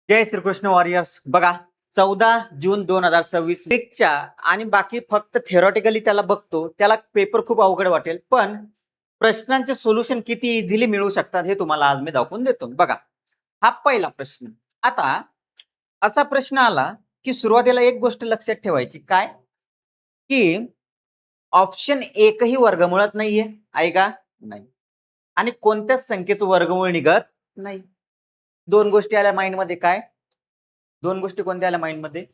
जय Shrikrishna warriors. बघा, 14 जून 2026 च्या आणि बाकी फक्त थेरॉटिकली त्याला बघतो, त्याला पेपर खूप अवघड वाटेल, पण प्रश्नांचे सोल्युशन किती इझिली मिळू शकतात हे तुम्हाला आज मी दाखवून देतो. बघा, हा पहिला प्रश्न. आता असा प्रश्न आला की सुरुवातीला एक गोष्ट लक्षात ठेवायची, काय की ऑप्शन एकही वर्गमुळात नाहीये, आहे का? नाही. आणि कोणत्याच संख्येचं वर्गमूळ निघत नाही. दोन गोष्टी आल्या माइंड मध्ये. काय दोन गोष्टी कोणत्या आल्या माइंड मध्ये?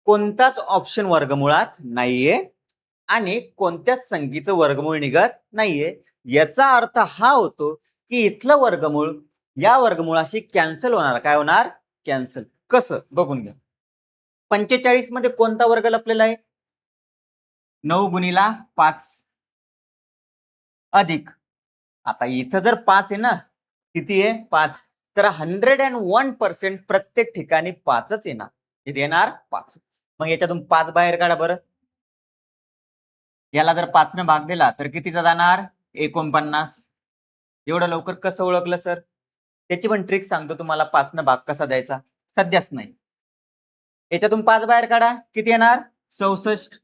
कोणताच ऑप्शन वर्गमुळात नाहीये आणि कोणत्याच संख्येचं वर्गमूळ निघत नाहीये. याचा अर्थ हा होतो की इथलं वर्गमूळ या वर्गमुळाशी कॅन्सल होणार. काय होणार? कॅन्सल. कसं बघून घ्या. 45 मध्ये कोणता वर्ग लपलेला आहे? 9 गुणिला 5 अधिक, आता इथं जर 5 आहे ना, किती आहे? 5. तर 101% प्रत्येक ठिकाणी 5च येणार. किती येणार? 5. मग याच्यातून 5 बाहेर काढा बरं. याला जर 5 ने भाग दिला तर कितीचा जाणार? 49. एवढं लवकर कसं ओळखलं सर? त्याची पण ट्रिक सांगतो तुम्हाला. 5 ने भाग कसा द्यायचा, सध्याच नाही. याच्यातून 5 बाहेर काढा, किती येणार? 64.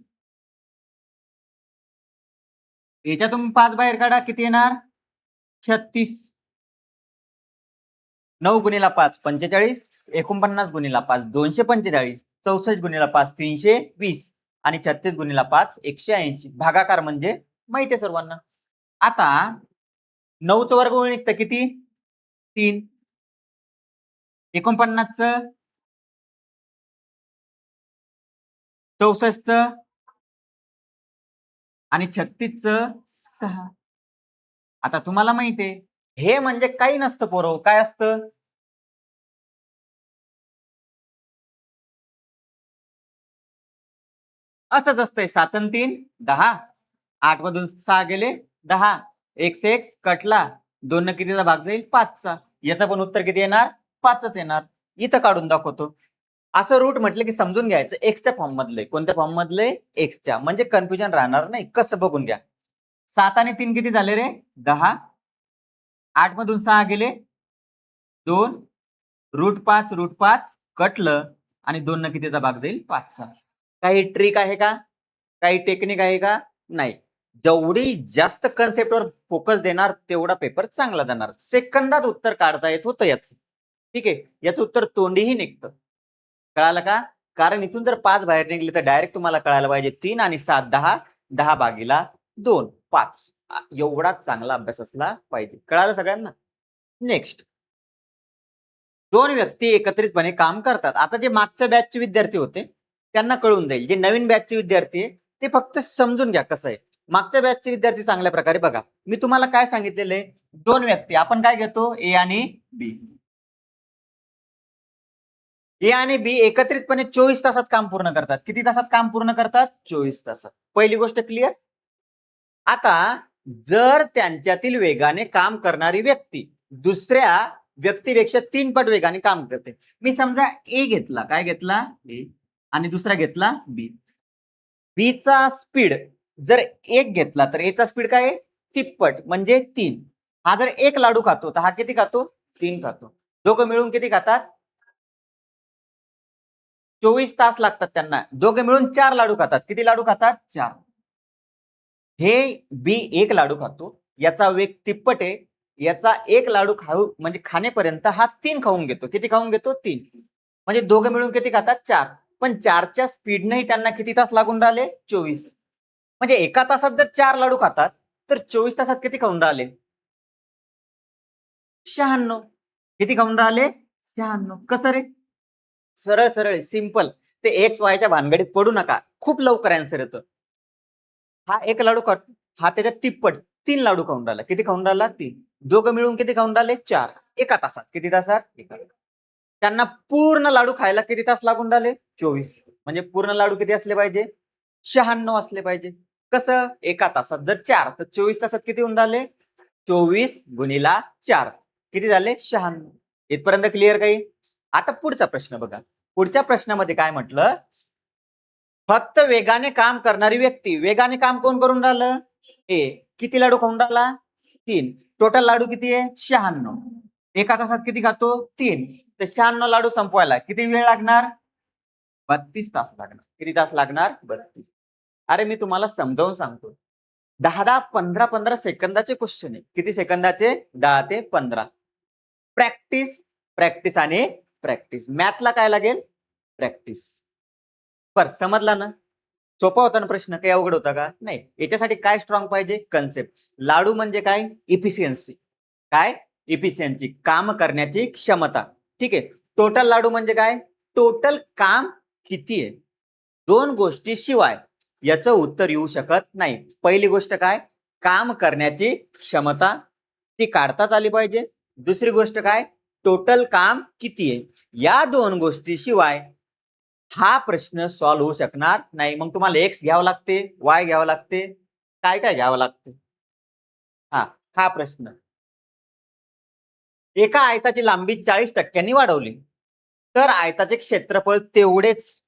याच्यातून 5 बाहेर काढा, किती येणार? 36. 9 गुणिला 5 45, 49 गुणिला 5 245, 64 गुणिला 5 320 आणि 36 गुणिला 5 180. भागाकार म्हणजे माहिती आहे सर्वांना. आता 9चं वर्गमूळ निघतं किती? 3. 49चं, 64चं आणि 36चं 6. आता तुम्हाला माहिती आहे हे म्हणजे काही नसतं पोरं. काय असतं? असंच असतंय. 7 आणि 3 10. 8 मधून 6 गेले 10. x x कटला. 2 न कितीचा भाग जाईल? 5चा. याचं पण उत्तर किती येणार? 5च येणार. इथं काढून दाखवतो. असं रूट म्हटलं की समजून घ्यायचं एक्सच्या फॉर्म मधले. कोणत्या फॉर्म मधले? एक्सच्या. म्हणजे कन्फ्युजन राहणार नाही. कसं बघून घ्या. 7 आणि 3 किती झाले रे? 10. 8 मधून 6 गेले 2. रूट 5 कटलं आणि 2 न कितीचा भाग जाईल? 5चा. काही ट्रिक आहे का? काही टेक्निक आहे का? नाही. जेवढी जास्त कन्सेप्टवर फोकस देणार तेवढा पेपर चांगला जाणार. सेकंदात उत्तर काढता येत होतं याचं. ठीक आहे, याचं उत्तर तोंडीही निघतं. कळालं का? कारण इथून जर 5 बाहेर निघले तर डायरेक्ट तुम्हाला कळायला पाहिजे 3 आणि 7 10. 10 भागीला 2 5. एवढा चांगला अभ्यास असला पाहिजे. कळालं सगळ्यांना? नेक्स्ट. दोन व्यक्ती एकत्रितपणे काम करतात. आता जे मागच्या बॅचचे विद्यार्थी होते त्यांना कळून जाईल. जे नवीन बॅचचे विद्यार्थी आहे ते फक्त समजून घ्या कसं आहे. मागच्या बॅचचे विद्यार्थी चांगल्या प्रकारे बघा. मी तुम्हाला काय सांगितलेलं आहे? दोन व्यक्ती आपण काय घेतो? ए आणि बी. ए आणि बी एकत्रितपणे 24 तासात काम पूर्ण करतात. किती तासात काम पूर्ण करतात? 24 तासात. पहिली गोष्ट क्लिअर. आता जर त्यांच्यातील वेगाने काम करणारी व्यक्ती दुसऱ्या व्यक्तीपेक्षा 3 पट वेगाने काम करते. मी समजा ए घेतला. काय घेतला? ए. आणि दुसरा घेतला बी. बी चा स्पीड जर 1 घेतला तर ए चा स्पीड काय आहे? तिप्पट म्हणजे 3. हा जर 1 लाडू खातो तर हा किती खातो? 3 खातो. दोघं मिळून किती खातात? 24 तास लागतात त्यांना. दोघे मिळून 4 लाडू खातात. किती लाडू खातात? 4. हे बी 1 लाडू खातो. याचा वेग तिप्पट आहे. याचा 1 लाडू खाऊ म्हणजे खाण्यापर्यंत हा 3 खाऊन घेतो. किती खाऊन घेतो? 3. म्हणजे दोघे मिळून किती खातात? 4. पण 4च्या स्पीडनेही त्यांना किती तास लागून राहिले? 24. म्हणजे एका तासात जर 4 लाडू खातात तर 24 तासात किती खाऊन राहिले? 96. किती खाऊन राहिले? 96. कसं रे? सरळ सरळ सिंपल. ते एक्स वायच्या भानगडीत पडू नका. खूप लवकर आन्सर येतं. हा 1 लाडू खातो. हा त्याच्यात तिप्पट 3 लाडू खाऊन राहिला. किती खाऊन राहिला? 3. दोघं मिळून किती खाऊन राहिले? 4. एका तासात. किती तासात? एका. त्यांना पूर्ण लाडू खायला किती तास लागून राहिले? 24. म्हणजे पूर्ण लाडू किती असले पाहिजे? 96 असले पाहिजे. कसं? एका तासात जर 4 तर 24 तासात किती होऊन राहिले? 24 गुणिला 4 किती झाले? 96. इथपर्यंत क्लिअर काही? आता पुढचा प्रश्न बघा. पुढच्या प्रश्नामध्ये काय म्हटलं? फक्त वेगाने काम करणारी व्यक्ती. वेगाने काम कोण करून राहिलं? ए. किती लाडू खाऊन राहिला? 3. टोटल लाडू किती आहे? 96. एका तासात किती खातो? 3. तर 96 लाडू संपवायला किती वेळ लागणार? 32 तास लागणार. किती तास लागणार? 32. अरे मी तुम्हाला समजावून सांगतो. 10 15 सेकंदाचे क्वेश्चन आहे. किती सेकंदाचे? 10 ते 15. प्रॅक्टिस, प्रॅक्टिस आणि प्रॅक्टिस. मॅथला काय लागेल? प्रॅक्टिस. बर समजला ना? सोपा होता ना प्रश्न? काही अवघड होता का? नाही. याच्यासाठी काय स्ट्रॉंग पाहिजे? कन्सेप्ट. लाडू म्हणजे काय? इफिशियन्सी. काय? इफिशियन्सी, काम करण्याची क्षमता. ठीक आहे. टोटल लाडू म्हणजे काय? टोटल काम किती आहे? दोन गोष्टी शिवाय याचं उत्तर येऊ शकत नाही. पहिली गोष्ट काय? काम करण्याची क्षमता, ती काढताच आली पाहिजे. दुसरी गोष्ट काय? टोटल काम किती आहे? या दोन गोष्टी शिवाय हा प्रश्न सॉल्व्ह होऊ शकणार नाही. मग तुम्हाला एक्स घ्यावं लागते, वाय घ्यावं लागते, काय काय घ्यावं लागते. हा प्रश्न. एका आयताची लांबी 40% वाढवली तर आयताचे क्षेत्रफळ तेवढेच.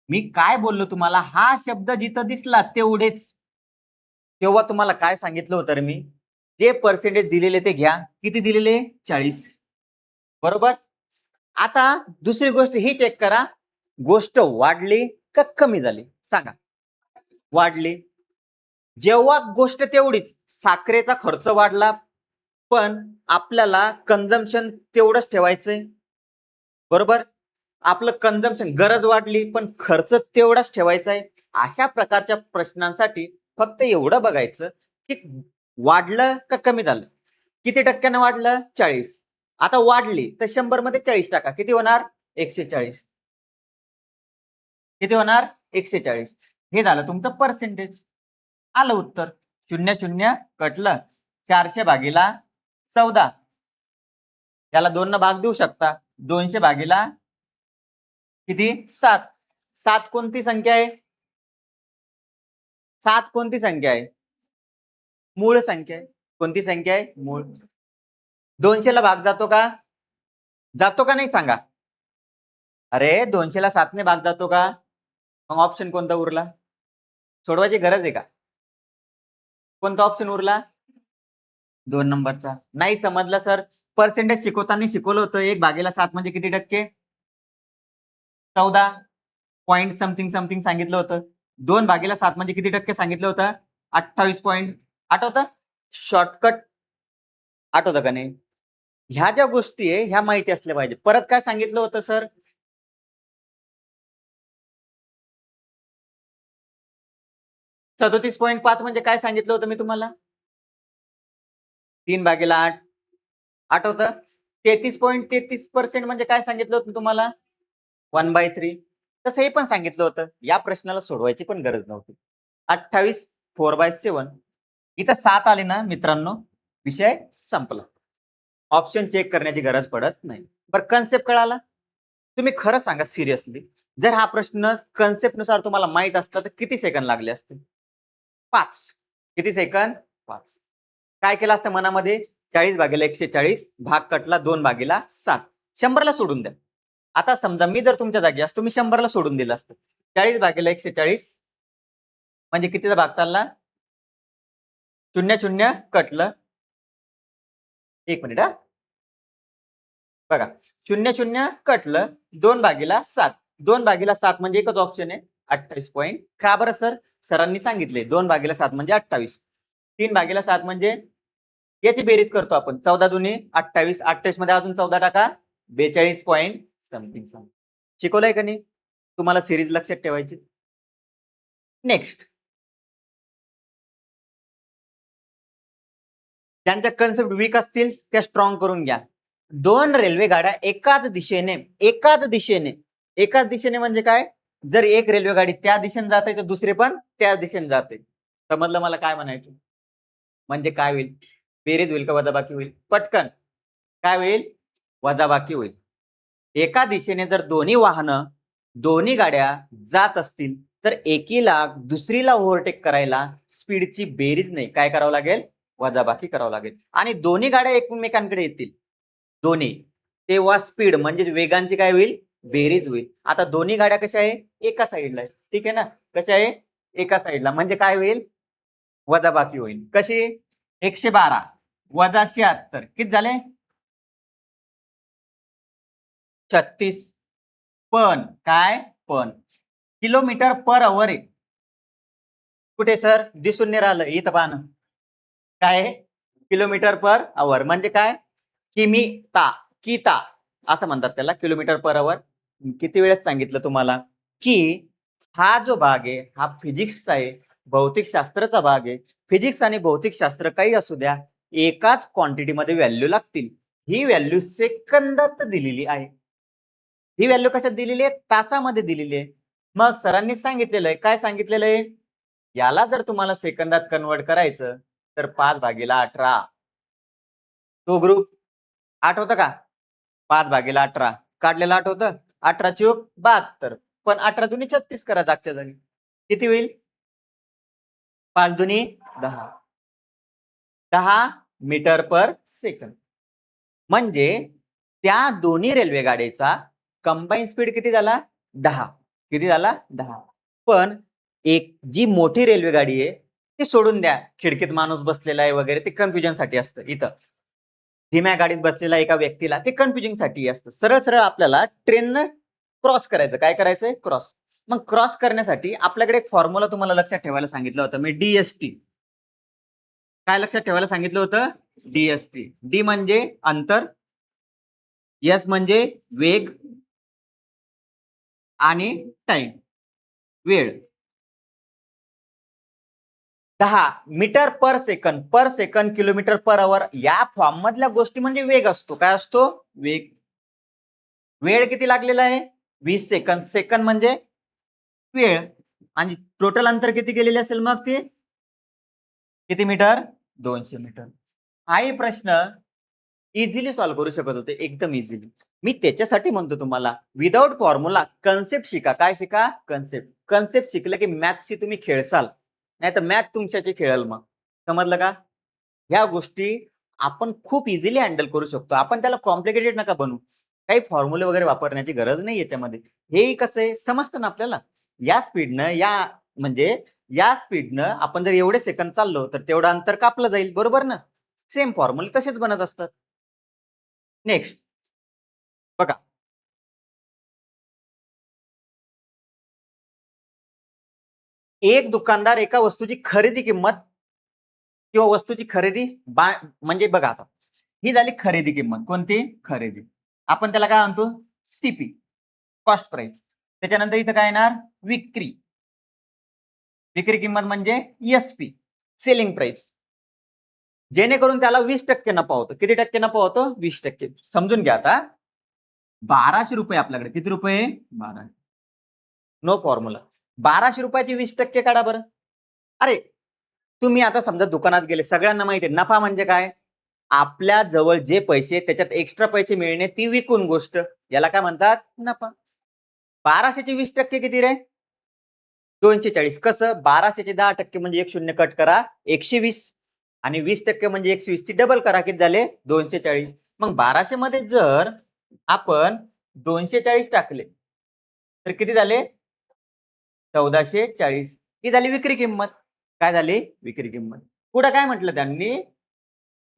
मी काय बोललो तुम्हाला? हा शब्द जिथं दिसला तेवढेच. तेव्हा तुम्हाला काय सांगितलं होतं रे मी? जे पर्सेंटेज दिलेले ते घ्या. किती दिलेले? 40. बरोबर. आता दुसरी गोष्ट ही चेक करा, गोष्ट वाढली का कमी झाली? सांगा. वाढली. जेव्हा गोष्ट तेवढीच, साखरेचा खर्च वाढला पण आपल्याला कंझम्पशन तेवढंच ठेवायचंय. बरोबर. आपलं कंझम्पशन, गरज वाढली पण खर्च तेवढाच ठेवायचा आहे. अशा प्रकारच्या प्रश्नांसाठी फक्त एवढं बघायचं की वाढलं का कमी झालं. किती टक्क्यानं वाढलं? 40. आता वाढली तर 100 मध्ये 40 टाका. किती होणार? 140. किती होणार? 140. हे झालं तुमचं पर्सेंटेज. आलं उत्तर. 00 कटलं 400 भागीला 14. याला 2 न भाग देऊ शकता. 200 भागीला किती? 7. 7 कोणती संख्या आहे? 7 कोणती संख्या आहे? मूळ संख्या आहे. कोणती संख्या आहे? मूळ. 200 ला भाग जातो का? जातो का नाही सांगा? अरे 200 ला 7 ने भाग जातो का? मग ऑप्शन कोणता उरला? सोडवायची गरज आहे का? कोणता ऑप्शन उरला? 2 नंबरचा. नाही समजलं सर. पर्सेंटेज शिकवताना शिकवलं होतं 1/7 म्हणजे किती टक्के? 14 पॉइंट समथिंग समथिंग सांगितलं होतं. 2/7 म्हणजे किती टक्के सांगितलं होतं? 28 पॉइंट. आठवतं? शॉर्टकट आठवतं का नाही? ह्या ज्या गोष्टी आहे ह्या माहिती असल्या पाहिजे. परत काय सांगितलं होतं सर? 37.5 म्हणजे काय सांगितलं होतं मी तुम्हाला? 3/8. आठवतं? 33.33% म्हणजे काय सांगितलं होतं तुम्हाला? 1/3. तसं हे पण सांगितलं होतं. या प्रश्नाला सोडवायची पण गरज नव्हती. 28 4/7. इथं 7 आले ना मित्रांनो, विषय संपला. ऑप्शन चेक करण्याची गरज पडत नाही. बरं कन्सेप्ट कळाला? तुम्ही खरं सांगा सिरियसली, जर हा प्रश्न कन्सेप्ट नुसार तुम्हाला माहित असता तर किती सेकंद लागले असते? 5. किती सेकंद? 5. काय केलं असतं मनामध्ये? 40/140 भाग कटला 2/7. 100 ला सोडून द्या. आता समजा मी जर तुमच्या जागी असतो, मी 100 ला सोडून दिलं असतं. 40/140 म्हणजे कितीचा भाग चालला? 00 कटलं. 1 मिनिट. बघा 00 कटलं 2/7. 2/7 म्हणजे एकच ऑप्शन आहे 28 पॉईंट. का बरं सर? सरांनी सांगितले 2/7 म्हणजे 28. 3/7 म्हणजे याची बेरीज करतो आपण. 14 दुनी 28. 28 मध्ये अजून 14 टाका. 42 पॉईंट समथिंग. शिकवलंय का नाही? तुम्हाला सिरीज लक्षात ठेवायची. नेक्स्ट, ज्यांच्या कन्सेप्ट वीक असतील त्या स्ट्रॉंग करून घ्या. 2 रेल्वे गाड्या एकाच दिशेने म्हणजे काय? जर एक रेल्वे गाडी त्या दिशेने जाते तर दुसरी पण त्याच दिशेने जाते. समजलं मला काय म्हणायचं? म्हणजे काय होईल? बेरीज होईल का वजाबाकी होईल? पटकन काय होईल? वजाबाकी होईल. एका दिशेने जर दोन्ही गाड्या जात असतील तर एकीला दुसरीला ओव्हरटेक करायला स्पीडची बेरीज नाही, काय करावं लागेल? वजाबाकी करावं लागेल. आणि दोन्ही गाड्या एकमेकांकडे येतील दोन्ही, तेव्हा स्पीड म्हणजे वेगांची काय होईल? बेरीज होईल. आता दोन्ही गाड्या कशा आहे? एका साईडला आहे. ठीक आहे ना? कशा आहे? एका साईडला म्हणजे काय होईल? वजाबाकी होईल. कशी? 112 वजा 76 किती झाले? 36. पण काय पण किलोमीटर पर आवर आहे. कुठे सर दिसून नाही राहिलं इथं पाहणं. काय किलोमीटर पर आवर म्हणजे काय किमी ता की ता असं म्हणतात त्याला किलोमीटर पर आवर. किती वेळेस सांगितलं तुम्हाला की हा जो भाग आहे हा फिजिक्सचा आहे, भौतिक शास्त्राचा भाग आहे. फिजिक्स आणि भौतिक शास्त्र काही असू द्या एकाच क्वांटिटीमध्ये व्हॅल्यू लागतील. ही व्हॅल्यू सेकंदात दिलेली आहे. ही व्हॅल्यू कशात दिलेली आहे तासामध्ये दिलेली आहे. मग सरांनी सांगितलेलं आहे काय सांगितलेलं आहे याला जर तुम्हाला सेकंदात कन्वर्ट करायचं तर 5/18 तो ग्रुप आठवतं का 5/18 काढलेलं आठवतं 18×72 पण 18×36 करा जागच्या जागी किती होईल 5×10 10 मीटर पर सेकंद. म्हणजे त्या दोन्ही रेल्वे गाडीचा कंबाईन स्पीड किती झाला 10. किती झाला 10. पण एक जी मोठी रेल्वे गाडी आहे ती सोडून द्या खिडकीत माणूस बसलेला आहे वगैरे ते कन्फ्युजन साठी असतं. इथं धीम्या गाडीत बसलेला एका व्यक्तीला ते कन्फ्युजिंग साठी असतं. सरळ सरळ आपल्याला ट्रेननं क्रॉस करायचं. काय करायचंय क्रॉस. मग क्रॉस करण्यासाठी आपल्याकडे एक फॉर्म्युला तुम्हाला लक्षात ठेवायला सांगितलं होतं मी डीएसटी. काय लक्षात ठेवायला सांगितलं होतं डीएसटी. डी म्हणजे अंतर, एस म्हणजे वेग आणि टाइम वेळ. 10 मीटर पर सेकंड किलोमीटर पर आवर या फॉर्म मधल्या गोष्टी म्हणजे वेग असतो. काय असतो वेग. वेळ किती लागलेला आहे 20 सेकंद. सेकंद म्हणजे वेळ आणि टोटल अंतर किती गेलेले असेल मग ते किती मीटर 200 मीटर. हाही प्रश्न इझिली सॉल्व्ह करू शकत होते एकदम इझिली. मी त्याच्यासाठी म्हणतो तुम्हाला विदाउट फॉर्म्युला कन्सेप्ट शिका. काय शिका कन्सेप्ट. कन्सेप्ट शिकलं की मॅथ्सशी तुम्ही खेळसाल नाही तर मॅथ तुमच्याशी खेळल. मग समजलं का. ह्या गोष्टी आपण खूप इझिली हँडल करू शकतो. आपण त्याला कॉम्प्लिकेटेड नका बनवू. काही फॉर्म्युले वगैरे वापरण्याची गरज नाही याच्यामध्ये. हे कसं आहे समजतं ना आपल्याला. या स्पीडनं या म्हणजे या स्पीडनं आपण जर एवढे सेकंद चाललो तर तेवढं अंतर कापलं जाईल बरोबर ना. सेम फॉर्म्युले तसेच बनत असतात. नेक्स्ट बघा एक दुकानदार एका वस्तूची खरेदी किंमत किंवा वस्तूची खरेदी म्हणजे बघा आता ही झाली खरेदी किंमत. कोणती खरेदी. आपण त्याला काय म्हणतो सीपी कॉस्ट प्राइस. त्याच्यानंतर इथं काय येणार विक्री. विक्री किंमत म्हणजे एसपी सेलिंग प्राइस. जेणेकरून त्याला 20% नफा होतो. किती टक्के नफा होतो 20%. समजून घ्या आता 1200 रुपये आपल्याकडे किती रुपये 12. नो फॉर्म्युला 1200 रुपयाची 20% काढा बरं. अरे तुम्ही आता समजा दुकानात गेले सगळ्यांना माहिती आहे नफा म्हणजे काय आपल्या जवळ जे पैसे त्याच्यात एक्स्ट्रा पैसे मिळणे ती विकून गोष्ट याला काय म्हणतात नफा. 1200 ची 20% किती रे 240. कसं 1200 चे 10% म्हणजे एक शून्य कट करा 120 आणि 20% म्हणजे 120 ची डबल करा किती झाले 240. मग 1200 मध्ये जर आपण 240 टाकले तर किती झाले 1440. ही झाली विक्री किंमत. काय झाली विक्री किंमत. पुढे काय म्हटलं त्यांनी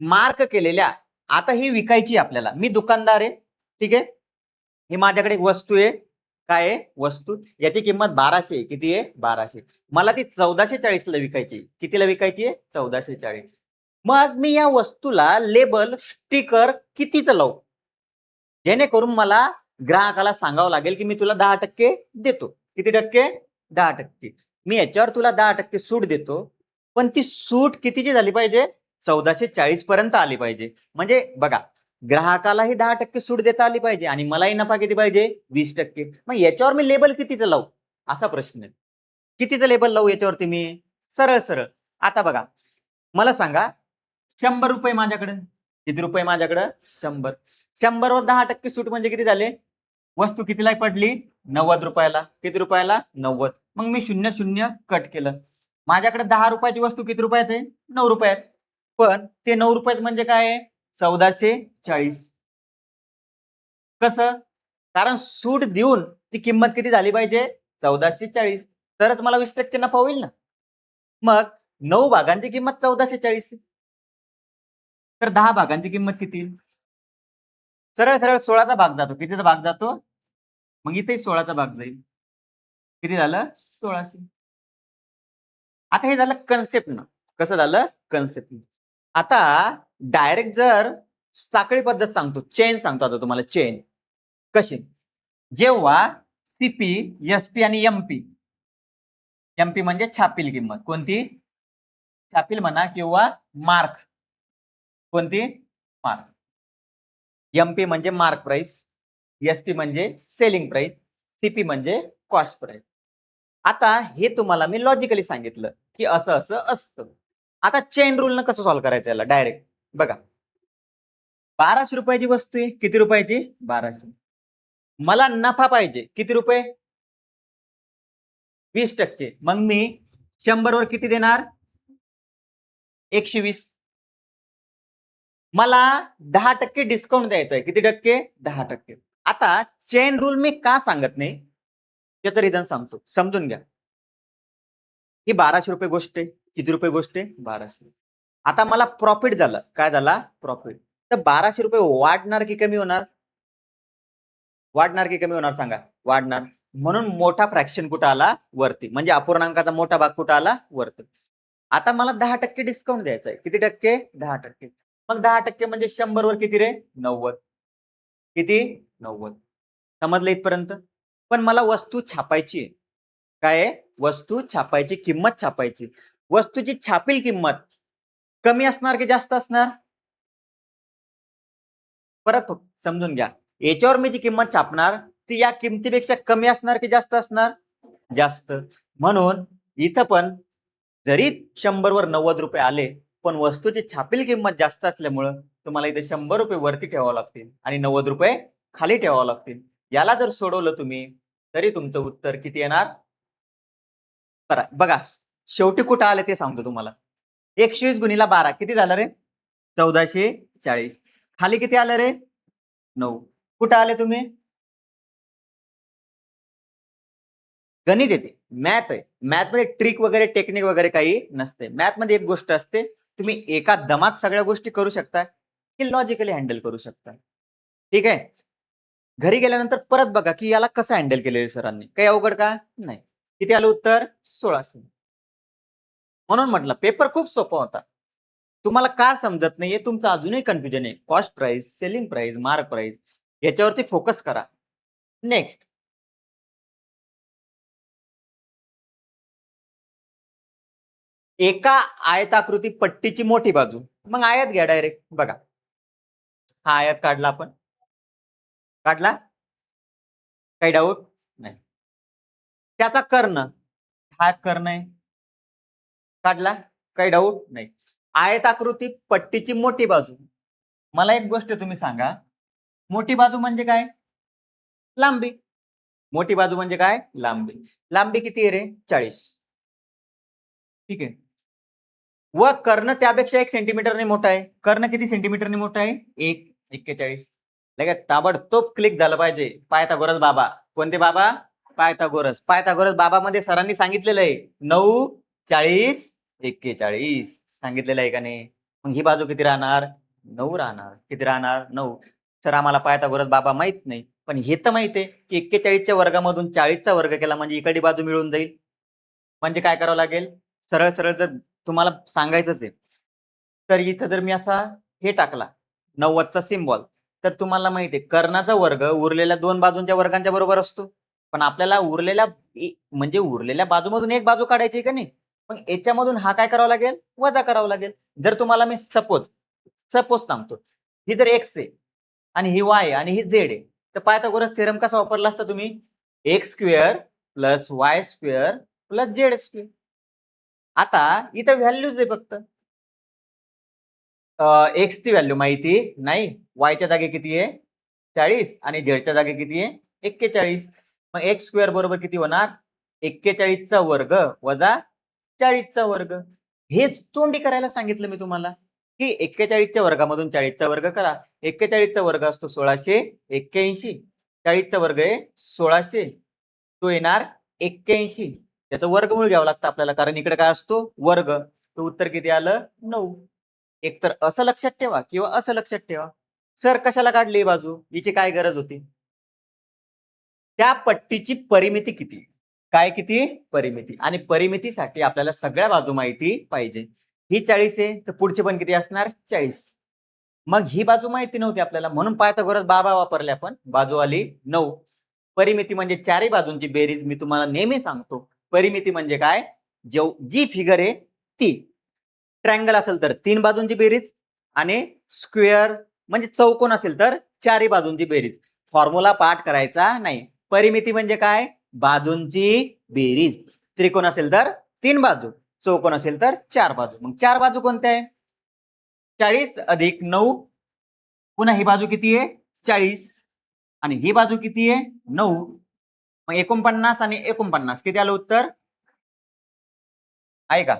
मार्क केलेल्या आता ही विकायची आपल्याला. मी दुकानदार आहे ठीक आहे. ही माझ्याकडे एक वस्तू आहे. काय आहे वस्तू याची किंमत 1200. किती आहे 1200. मला ती 1440 ला विकायची. कितीला विकायची आहे 1440. मग मी या वस्तूला लेबल स्टिकर कितीचं लावू जेणेकरून मला ग्राहकाला सांगावं लागेल की मी तुला 10% देतो. किती टक्के 10%. मी याच्यावर तुला 10% सूट देतो पण ती सूट कितीची झाली पाहिजे 1440 पर्यंत आली पाहिजे. म्हणजे बघा ग्राहकालाही 10% सूट देता आली पाहिजे आणि मलाही नफा किती पाहिजे 20%. मग याच्यावर मी लेबल कितीचं लावू असा प्रश्न आहे. कितीचं लेबल लावू याच्यावरती मी सरळ सरळ. आता बघा मला सांगा 100 रुपये माझ्याकडे. किती रुपये माझ्याकडे 100. 100 वर 10% सूट म्हणजे किती झाले वस्तू कितीला पडली 90 रुपयाला. किती रुपयाला 90. मग मी 00 कट केलं. माझ्याकडे 10 रुपयाची वस्तू किती रुपयात आहे 9 रुपयात. पण ते 9 रुपयात म्हणजे काय आहे 1440. कसं कारण सूट देऊन ती किंमत किती झाली पाहिजे 1440 तरच मला 20% नफा होईल ना. मग 9 भागांची किंमत 1440 तर 10 भागांची किंमत किती सरळ सरळ 16चा भाग जातो. कितीचा भाग जातो? मग इथे 16चा भाग जाईल. किती झालं? 1600. आता हे झालं कन्सेप्ट ना. कसं झालं? कन्सेप्ट. आता डायरेक्ट जर साखळी पद्धत सांगतो, चेन सांगतो आता तुम्हाला, चेन कशी. जेव्हा सीपी, एसपी आणि एमपी, एमपी म्हणजे छापील किंमत, कोणती? छापील म्हणा किंवा मार्क, कोणती? मार्क. एमपी म्हणजे मार्क प्राइस, एसपी म्हणजे सेलिंग प्राइस, सीपी म्हणजे कॉस्ट प्राइस. आता हे तुम्हाला मी लॉजिकली सांगितलं की असं असं असतं. आता चेन रूल न कसं सॉल्व्ह करायचं याला? डायरेक्ट बघा, 1200 रुपयाची वस्तू आहे. किती रुपयाची? 1200. मला नफा पाहिजे किती रुपये? 20%. मग मी 100 वर किती देणार? 120. मला 10% डिस्काउंट द्यायचा आहे. किती टक्के? 10%. आता चेन रूल मी का सांगत नाही त्याचं रिझन सांगतो, समजून घ्या. ही 1200 रुपये गोष्ट आहे. किती रुपये गोष्ट आहे? 1200. आता मला प्रॉफिट झालं. काय झाला? प्रॉफिट. तर 1200 रुपये वाढणार की कमी होणार? वाढणार की कमी होणार सांगा? वाढणार. म्हणून मोठा फ्रॅक्शन कुठं आला? वरती. म्हणजे अपूर्णांकाचा मोठा भाग कुठं आला? वरती. आता मला 10% डिस्काउंट द्यायचा आहे. किती टक्के? 10%. मग 10% म्हणजे 100 वर किती रे? 90. किती? 90. समजलं इथपर्यंत? पण मला वस्तू छापायची आहे. काय आहे? वस्तू छापायची, किंमत छापायची. वस्तूची छापील किंमत कमी असणार की जास्त असणार? परत समजून घ्या, याच्यावर मी जी किंमत छापणार ती या किमतीपेक्षा कमी असणार की जास्त असणार? जास्त. म्हणून इथं पण जरी 100 वर 90 रुपये आले, पण वस्तूची छापील किंमत जास्त असल्यामुळं तुम्हाला इथे 100 रुपये वरती ठेवावं लागतील आणि 90 रुपये खाली ठेवावं लागतील. याला जर सोडवलं तुम्ही तरी तुमचं उत्तर किती येणार? बघा, शेवटी कुठं आले ते सांगतो तुम्हाला. 120 गुणिला 12 किती झालं रे? 1440. खाली किती आलं रे? 9. कुठं आले तुम्ही? गणित येते, मॅथ आहे. मॅथ मध्ये ट्रिक वगैरे, टेक्निक वगैरे काही नसते. मॅथ मध्ये एक गोष्ट असते, तुम्ही एका दमात सगळ्या गोष्टी करू शकता की लॉजिकली हँडल करू शकता. ठीक आहे. घरी गेल्यानंतर परत बघा की याला कसं हँडल केलेलं सरांनी. काही अवघड का नाही. किती आलं उत्तर? 1600. म्हणून म्हटलं पेपर खूप सोपा होता. तुम्हाला का समजत नाहीये? तुमचं अजूनही कन्फ्युजन आहे. Cost price, selling price, mark price याच्यावरती फोकस करा. नेक्स्ट, एका आयताकृती पट्टीची मोठी बाजू. मग आयत घ्या डायरेक्ट. बघा, हा आयत काढला आपण. काढला? काही डाऊट नाही. त्याचा कर्ण, हा कर्ण आहे. काढला? काही डाऊट नाही. आयताकृती पट्टीची मोठी बाजू. मला एक गोष्ट तुम्ही सांगा, मोठी बाजू म्हणजे काय? लांबी. मोठी बाजू म्हणजे काय? लांबी. लांबी किती आहे रे? 40. ठीक आहे. व कर्ण त्यापेक्षा 1 सेंटीमीटरने मोठा आहे. कर्ण किती सेंटीमीटरने मोठा आहे? 1.41. लगेच ताबडतोब क्लिक झालं पाहिजे. पायथागोरस बाबा. कोणते बाबा? पायथागोरस. पायथागोरस बाबा मध्ये सरांनी सांगितलेलं आहे 9, 40, 41 सांगितलेलं आहे का नाही? मग ही बाजू किती राहणार? 9 राहणार. किती राहणार? 9. सर आम्हाला पायथागोरस बाबा माहित नाही, पण हे तर माहित आहे की 41च्या वर्गामधून 40चा वर्ग केला म्हणजे इकडची बाजू मिळून जाईल. म्हणजे काय करावं लागेल? सरळ सरळ जर तुम्हाला सांगायचंच आहे तर इथं जर मी असा हे टाकला 90चा सिम्बॉल, तर तुम्हाला माहिती आहे कर्णाचा वर्ग उरलेल्या दोन बाजूंच्या वर्गांच्या बरोबर असतो. पण आपल्याला उरलेल्या बाजूमधून एक बाजू काढायची का नाही? मग याच्यामधून हा काय करावा लागेल? वजा करावा लागेल. जर तुम्हाला मी सपोज सांगतो, ही जर एक्स आहे आणि ही वाय आणि ही झेड आहे, तर पायथागोरस थेरम कसा वापरला असता तुम्ही? X square plus y square plus Z square. आता इथं व्हॅल्यूज आहे फक्त. एक्स ची व्हॅल्यू माहिती नाही. वायच्या जागी किती आहे? 40 आणि झेडच्या जागी किती आहे? 41. मग एक्स स्क्वेअर बरोबर किती होणार? 41चा वर्ग वजा 40चा वर्ग. हेच तोंडी करायला सांगितलं मी तुम्हाला की 41च्या वर्गामधून 40चा वर्ग करा. 41चा वर्ग असतो 1681. 40चा वर्ग आहे 1600. तो येणार 81. त्याचं वर्गमूळ घ्यावं लागतं आपल्याला, कारण इकडे काय असतो? वर्ग. तो उत्तर किती आलं? 9. एक तर असं लक्षात ठेवा किंवा असं लक्षात ठेवा. सर कशाला काढली ही बाजू, हिची काय गरज होती? त्या पट्टीची परिमिती किती, काय किती परिमिती, आणि परिमितीसाठी आपल्याला सगळ्या बाजू माहिती पाहिजे. ही 40 आहे तर पुढची पण किती असणार 40. मग ही बाजू माहिती नव्हती आपल्याला म्हणून पायथागोरस बाबा वापरले आपण, बाजू आली 9. परिमिती म्हणजे चारही बाजूंची बेरीज. मी तुम्हाला नेहमी सांगतो परिमिती म्हणजे काय, जी फिगर आहे ती. ट्रँगल असेल तर 3 बाजूंची बेरीज, आणि स्क्वेअर म्हणजे चौकोन असेल तर चारही बाजूंची बेरीज. फॉर्म्युला पाठ करायचा नाही. परिमिती म्हणजे काय, बाजूंची बेरीज. त्रिकोण असेल तर 3 बाजू, चौकोन असेल तर 4 बाजू. मग 4 बाजू कोणत्या आहे, 40 अधिक 9. पुन्हा ही बाजू किती आहे 40, आणि ही बाजू किती आहे 9. मग 49 आणि 49 किती आलं उत्तर, आहे का?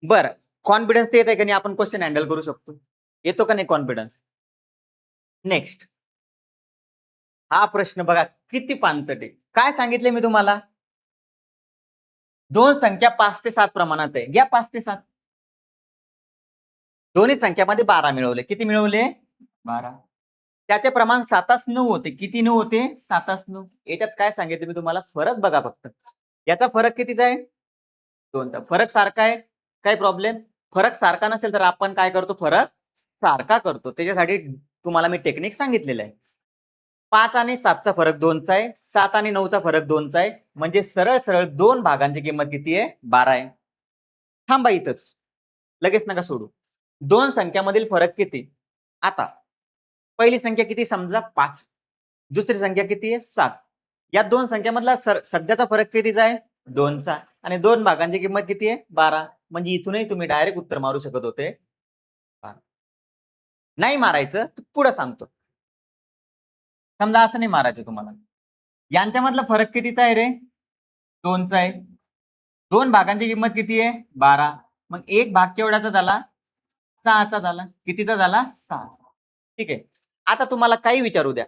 बरं, कॉन्फिडन्स येत आहे का नाही, आपण क्वेश्चन हँडल करू शकतो, येतो का नाही कॉन्फिडन्स? नेक्स्ट हा प्रश्न बघा किती पानसट आहे. काय सांगितले मी तुम्हाला, दोन संख्या 5 ते 7 प्रमाणात आहे. घ्या 5 ते 7. दोन्ही संख्यामध्ये 12 मिळवले. किती मिळवले 12. त्याचे प्रमाण 7:9 होते. किती 9 होते 7:9. याच्यात काय सांगितले मी तुम्हाला, फरक बघा फक्त. याचा फरक कितीचा आहे 2चा. फरक सारखा आहे, काय प्रॉब्लेम? फरक सारखा नसेल तर आपण काय करतो, फरक सारखा करतो. त्याच्यासाठी तुम्हाला मी टेक्निक सांगितलेलं आहे. 5 आणि 7चा फरक 2चा आहे, 7 आणि 9चा फरक 2चा आहे. म्हणजे सरळ सरळ दोन भागांची किंमत किती आहे 12 आहे. थांबा इथंच, लगेच नका सोडू. दोन संख्यामधील फरक किती? आता पहिली संख्या किती समजा 5, दुसरी संख्या किती आहे 7. या दोन संख्यामधला सध्याचा फरक कितीचा आहे 2चा, आणि दोन भागांची किंमत किती आहे 12. म्हणजे इथूनही तुम्ही डायरेक्ट उत्तर मारू शकत होते. नाही मारायचं तर पुढे सांगतो. समजा असं नाही मारायचं तुम्हाला. यांच्यामधला फरक कितीचा आहे रे 2चा आहे. दोन भागांची किंमत किती आहे 12. मग एक भाग केवढ्याचा झाला 6चा झाला. कितीचा झाला 6. ठीक आहे. आता तुम्हाला काही विचारू द्या,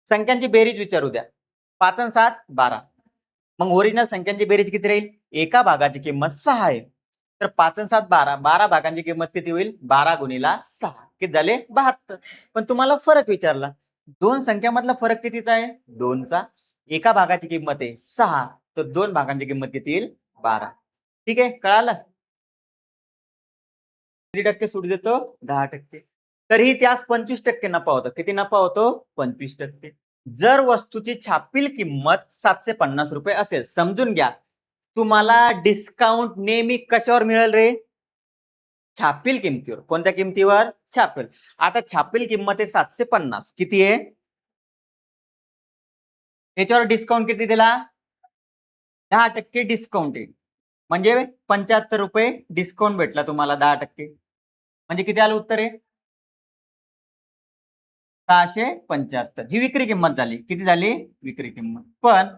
संख्यांची बेरीज विचारू द्या. 5 आणि 7 12. मग ओरिजिनल संख्यांची बेरीज किती राहील, एका भागाची किंमत 6 आहे. तर 5 आणि 7 12, 12 भागांची किंमत किती होईल 12 गुणिला 6, किती झाले 72. पण तुम्हाला फरक विचारला, दोन संख्यामधला फरक कितीचा आहे 2चा. एका भागाची किंमत आहे 6, तर दोन भागांची किंमत किती येईल 12. ठीक आहे, कळालं? किती टक्के सूट देतो 10%. तरीही त्यास 25% नफा होतो. किती नफा होतो 25%. जर वस्तूची छापील किंमत 750 रुपये असेल, समजून घ्या तुम्हाला डिस्काउंट नेहमी कशावर मिळेल रे, छापील किमतीवर. कोणत्या किमतीवर, छापील. आता छापील किंमत आहे 750, किती आहे, याच्यावर डिस्काउंट किती दिला 10% डिस्काउंट आहे. म्हणजे 75 रुपये डिस्काउंट भेटला तुम्हाला 10%. म्हणजे किती आलं उत्तर आहे 675. ही विक्री किंमत झाली. किती झाली विक्री किंमत. पण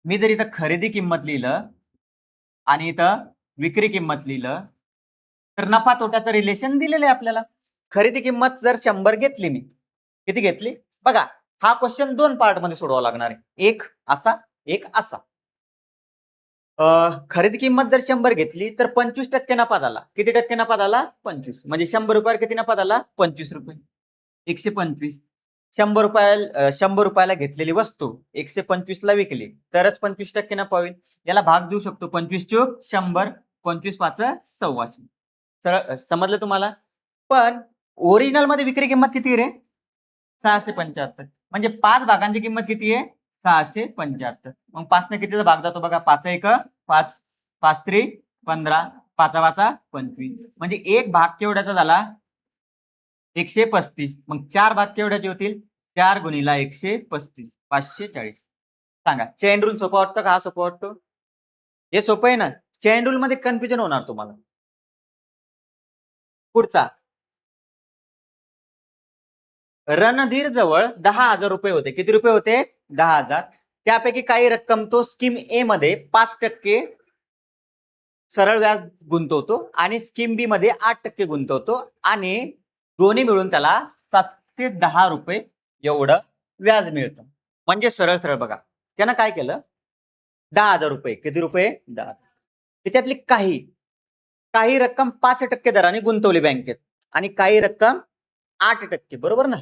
मी जर इथं खरेदी किंमत लिहिलं आणि इथं विक्री किंमत लिहिलं तर नफा तोट्याचं रिलेशन दिलेलं आहे आपल्याला. खरेदी किंमत जर 100 घेतली, मी किती घेतली बघा. हा क्वेश्चन दोन पार्ट मध्ये सोडवावा लागणार आहे, एक असा एक असा. खरेदी किंमत जर 100 घेतली तर 25% नफा झाला. किती टक्के नफा झाला 25. म्हणजे 100 रुपयावर किती नफा झाला 25 रुपये. 125. 100 रुपयाला घेतलेली वस्तू 125 ला विकली तरच 25% नफा होईल. याला भाग देऊ शकतो, 25 चोक 100, 25 पाच 125. सरळ समजलं तुम्हाला. पण ओरिजिनल मध्ये विक्री किंमत किती रे 675. म्हणजे 5 भागांची किंमत किती आहे 675. मग 5 ने कितीचा भाग जातो बघा, 5 1 5, 5 3 15, 5 5 25. म्हणजे एक भाग केवढ्याचा झाला 135. मग 4 भाग केवढ्याचे होतील 4 गुणिला 135, 540. सांगा चेन रूल सोपा वाटतं का हा सोपा वाटतो? हे सोपं आहे ना. चेन रूल मध्ये कन्फ्युजन होणार तुम्हाला. पुढचा, रणधीर जवळ 10,000 रुपये होते. किती रुपये होते 10,000. त्यापैकी काही रक्कम तो स्कीम ए मध्ये 5% सरळ व्याज गुंतवतो आणि स्कीम बी मध्ये 8% गुंतवतो, आणि दोन्ही मिळून त्याला 710 रुपये एवढं व्याज मिळतं. म्हणजे सरळ सरळ बघा, त्यानं काय केलं 10,000 रुपये. किती रुपये 10,000. त्याच्यातली काही काही रक्कम 5% दराने गुंतवली बँकेत आणि काही रक्कम 8%, बरोबर ना?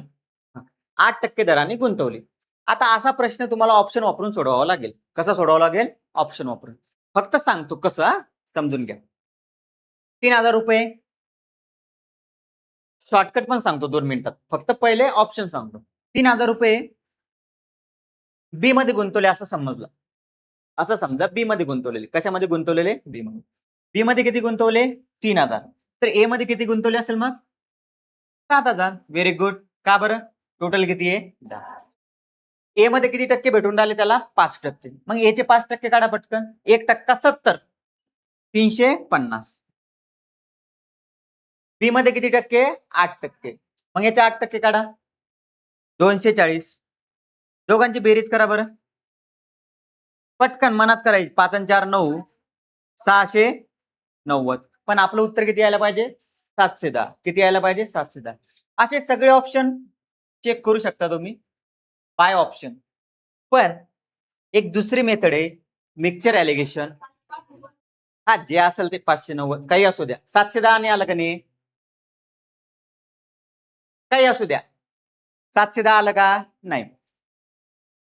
8% दराने गुंतवली. आता असा प्रश्न तुम्हाला ऑप्शन वापरून सोडवावा लागेल. कसा सोडवावा लागेल? ऑप्शन वापरून. फक्त सांगतो कसं, समजून घ्या. 3,000 रुपये. शॉर्टकट पण सांगतो 2 मिनिटात. फक्त पहिले ऑप्शन सांगतो. 3,000 रुपये बी मध्ये गुंतवले असं समजलं. असं समजा बी मध्ये गुंतवलेले. कशामध्ये गुंतवलेले? बी मध्ये. बी मध्ये किती गुंतवले? 3,000. तर ए मध्ये किती गुंतवले असेल मग? 7,000. Very good. का बरं? टोटल किती आहे? 10. ए मध्ये किती टक्के भेटून राहिले त्याला? 5%. मग ए चे 5% काढा पटकन. 1% 70. 350. बी मध्ये किती टक्के? 8%. मग याचे 8% काढा. 240. दोघांची बेरीज करा बरं. पटकन मनात करायची. 5 आणि 4 9. 690. पण आपलं उत्तर किती यायला पाहिजे? 710. किती यायला पाहिजे? 710. असे सगळे ऑप्शन चेक करू शकता तुम्ही बाय ऑप्शन. पण एक दुसरी मेथड आहे मिक्सचर ॲलिगेशन. हा, जे असेल ते 590 काही असू द्या. 710 नाही आलं का नाही? काही असू द्या. 710 आलं का? नाही.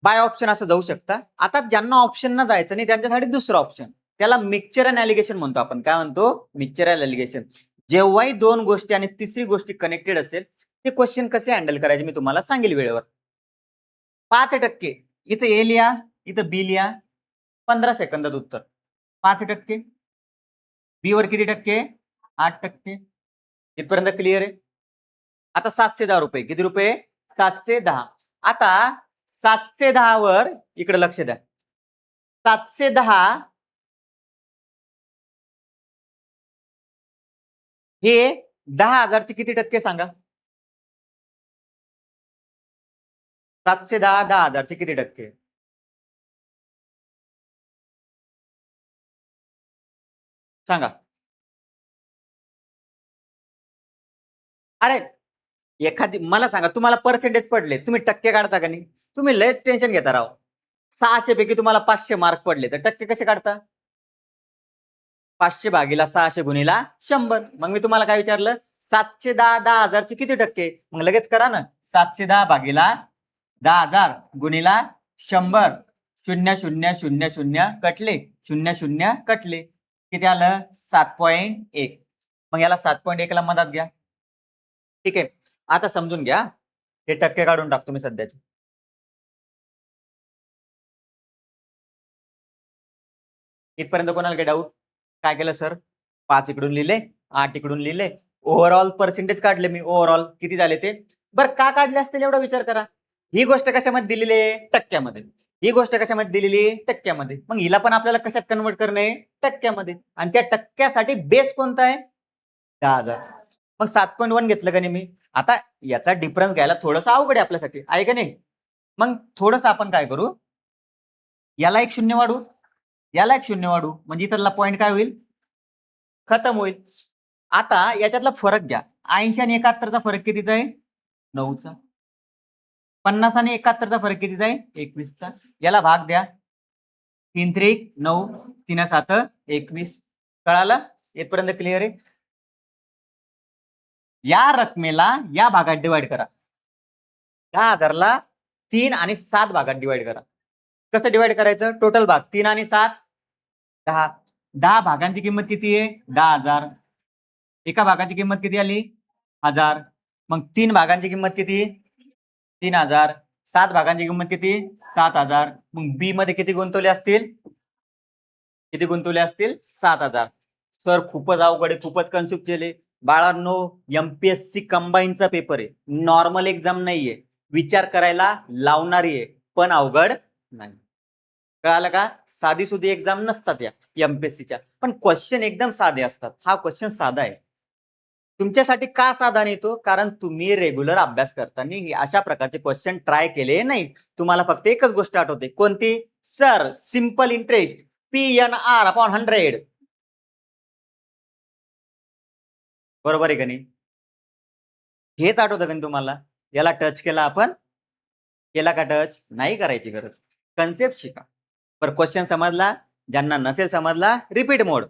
बाय ऑप्शन असं जाऊ शकता. आता ज्यांना ऑप्शन ना जायचं नाही त्यांच्यासाठी दुसरं ऑप्शन, त्याला मिक्सचर अँड ॲलिगेशन म्हणतो आपण. काय म्हणतो? Mixture and allegation. जेव्हाही 2 गोष्टी आणि तिसरी गोष्टी कनेक्टेड असेल ते क्वेश्चन कसे हँडल करायचे मी तुम्हाला सांगेल वेळेवर. 5% इथं ए लिहा, इथं बी लिहा. 15 सेकंदात उत्तर. 5%. बी वर किती टक्के? 8%. इथपर्यंत क्लिअर आहे? आता 710 रुपये. किती रुपये? 710. आता 710 वर इकडे लक्ष द्या. 710 हे 10,000 चे किती टक्के सांगा? 710 10,000 चे किती टक्के? सांगा. अरे एखादी मला सांगा, तुम्हाला पर्सेंटेज पडले, तुम्ही टक्के काढता का नाही? तुम्ही लयच टेन्शन घेता राव. 600 पैकी तुम्हाला 500 मार्क पडले तर टक्के कसे काढता? 500 भागीला 600 गुणीला 100. मग मी तुम्हाला काय विचारलं? 710 10,000 चे किती टक्के? मग लगेच करा ना. 710 भागीला 10,000 गुणीला 100. 0,0,0,0 कटले. 0,0 कटले. किती आलं? 7.1. मग याला 7.1 ला मदत घ्या. ठीक आहे. आता समजून घ्या. हे टक्के काढून टाकतो मी सध्याचे. इथपर्यंत कोणाला काही डाऊट? काय केलं सर? 5 इकडून लिहिले, 8 इकडून लिहिले. ओव्हरऑल पर्सेंटेज काढले मी. ओव्हरऑल किती झाले ते? बरं का काढले असतील एवढा विचार करा. ही गोष्ट कशामध्ये दिलेली आहे? टक्क्यामध्ये. ही गोष्ट कशामध्ये दिलेली आहे? टक्क्यामध्ये. मग हिला पण आपल्याला कशात कन्वर्ट करणे? टक्क्यामध्ये. आणि त्या टक्क्यासाठी बेस कोणता आहे? 10,000. मग 7.1 घेतलं का नाही मी? आता याचा डिफरन्स घ्यायला थोडंसं अवघड आहे आपल्यासाठी, आहे का नाही? मग थोडंसं आपण काय करू, याला एक शून्य वाढू, याला एक शून्य वाढू, म्हणजे इथला पॉईंट काय होईल? खतम होईल. आता याच्यातला फरक घ्या. 80 आणि 71चा फरक कितीचा आहे? 9चा. 50 आणि 71चा फरक कितीचा आहे? 21चा. याला भाग द्या. 3 3 9, 3 7 21. कळालं? इथपर्यंत क्लिअर आहे? या रकमेला या भागात डिवाइड करा. 10,000ला 3 आणि 7 भागात डिवाइड करा. कसं डिवाइड करायचं? टोटल भाग 3 आणि 7 10. 10 भागांची किंमत किती आहे? 10,000. एका भागाची किंमत किती आली? 1000. मग 3 भागांची किंमत किती? 3,000. 7 भागांची किंमत किती? 7,000. मग बी मध्ये किती गुंतवले असतील? किती गुंतवले असतील? 7,000. सर खूपच अवघड आहे, खूपच कन्फ्युज केले. बाळांनो, एमपीएससी कंबाईनचा पेपर आहे, नॉर्मल एक्झाम नाहीये. विचार करायला लावणारी आहे, पण अवघड नाही. कळालं का? साधी सुधी एक्झाम नसतात या एमपीएससीच्या, पण क्वेश्चन एकदम साधे असतात. हा क्वेश्चन साधा आहे. तुमच्यासाठी का साधा नाही तो? कारण तुम्ही रेग्युलर अभ्यास करताना अशा प्रकारचे क्वेश्चन ट्राय केले नाही. तुम्हाला फक्त एकच गोष्ट आठवते. कोणती? Sir simple interest PNR/100. बरोबर आहे का नाही? हेच आठवतं का तुम्हाला? याला टच केला आपण? केला का टच? नाही करायची गरज. कन्सेप्ट शिका. पर क्वेश्चन समजला? ज्यांना नसेल समजला रिपीट मोड.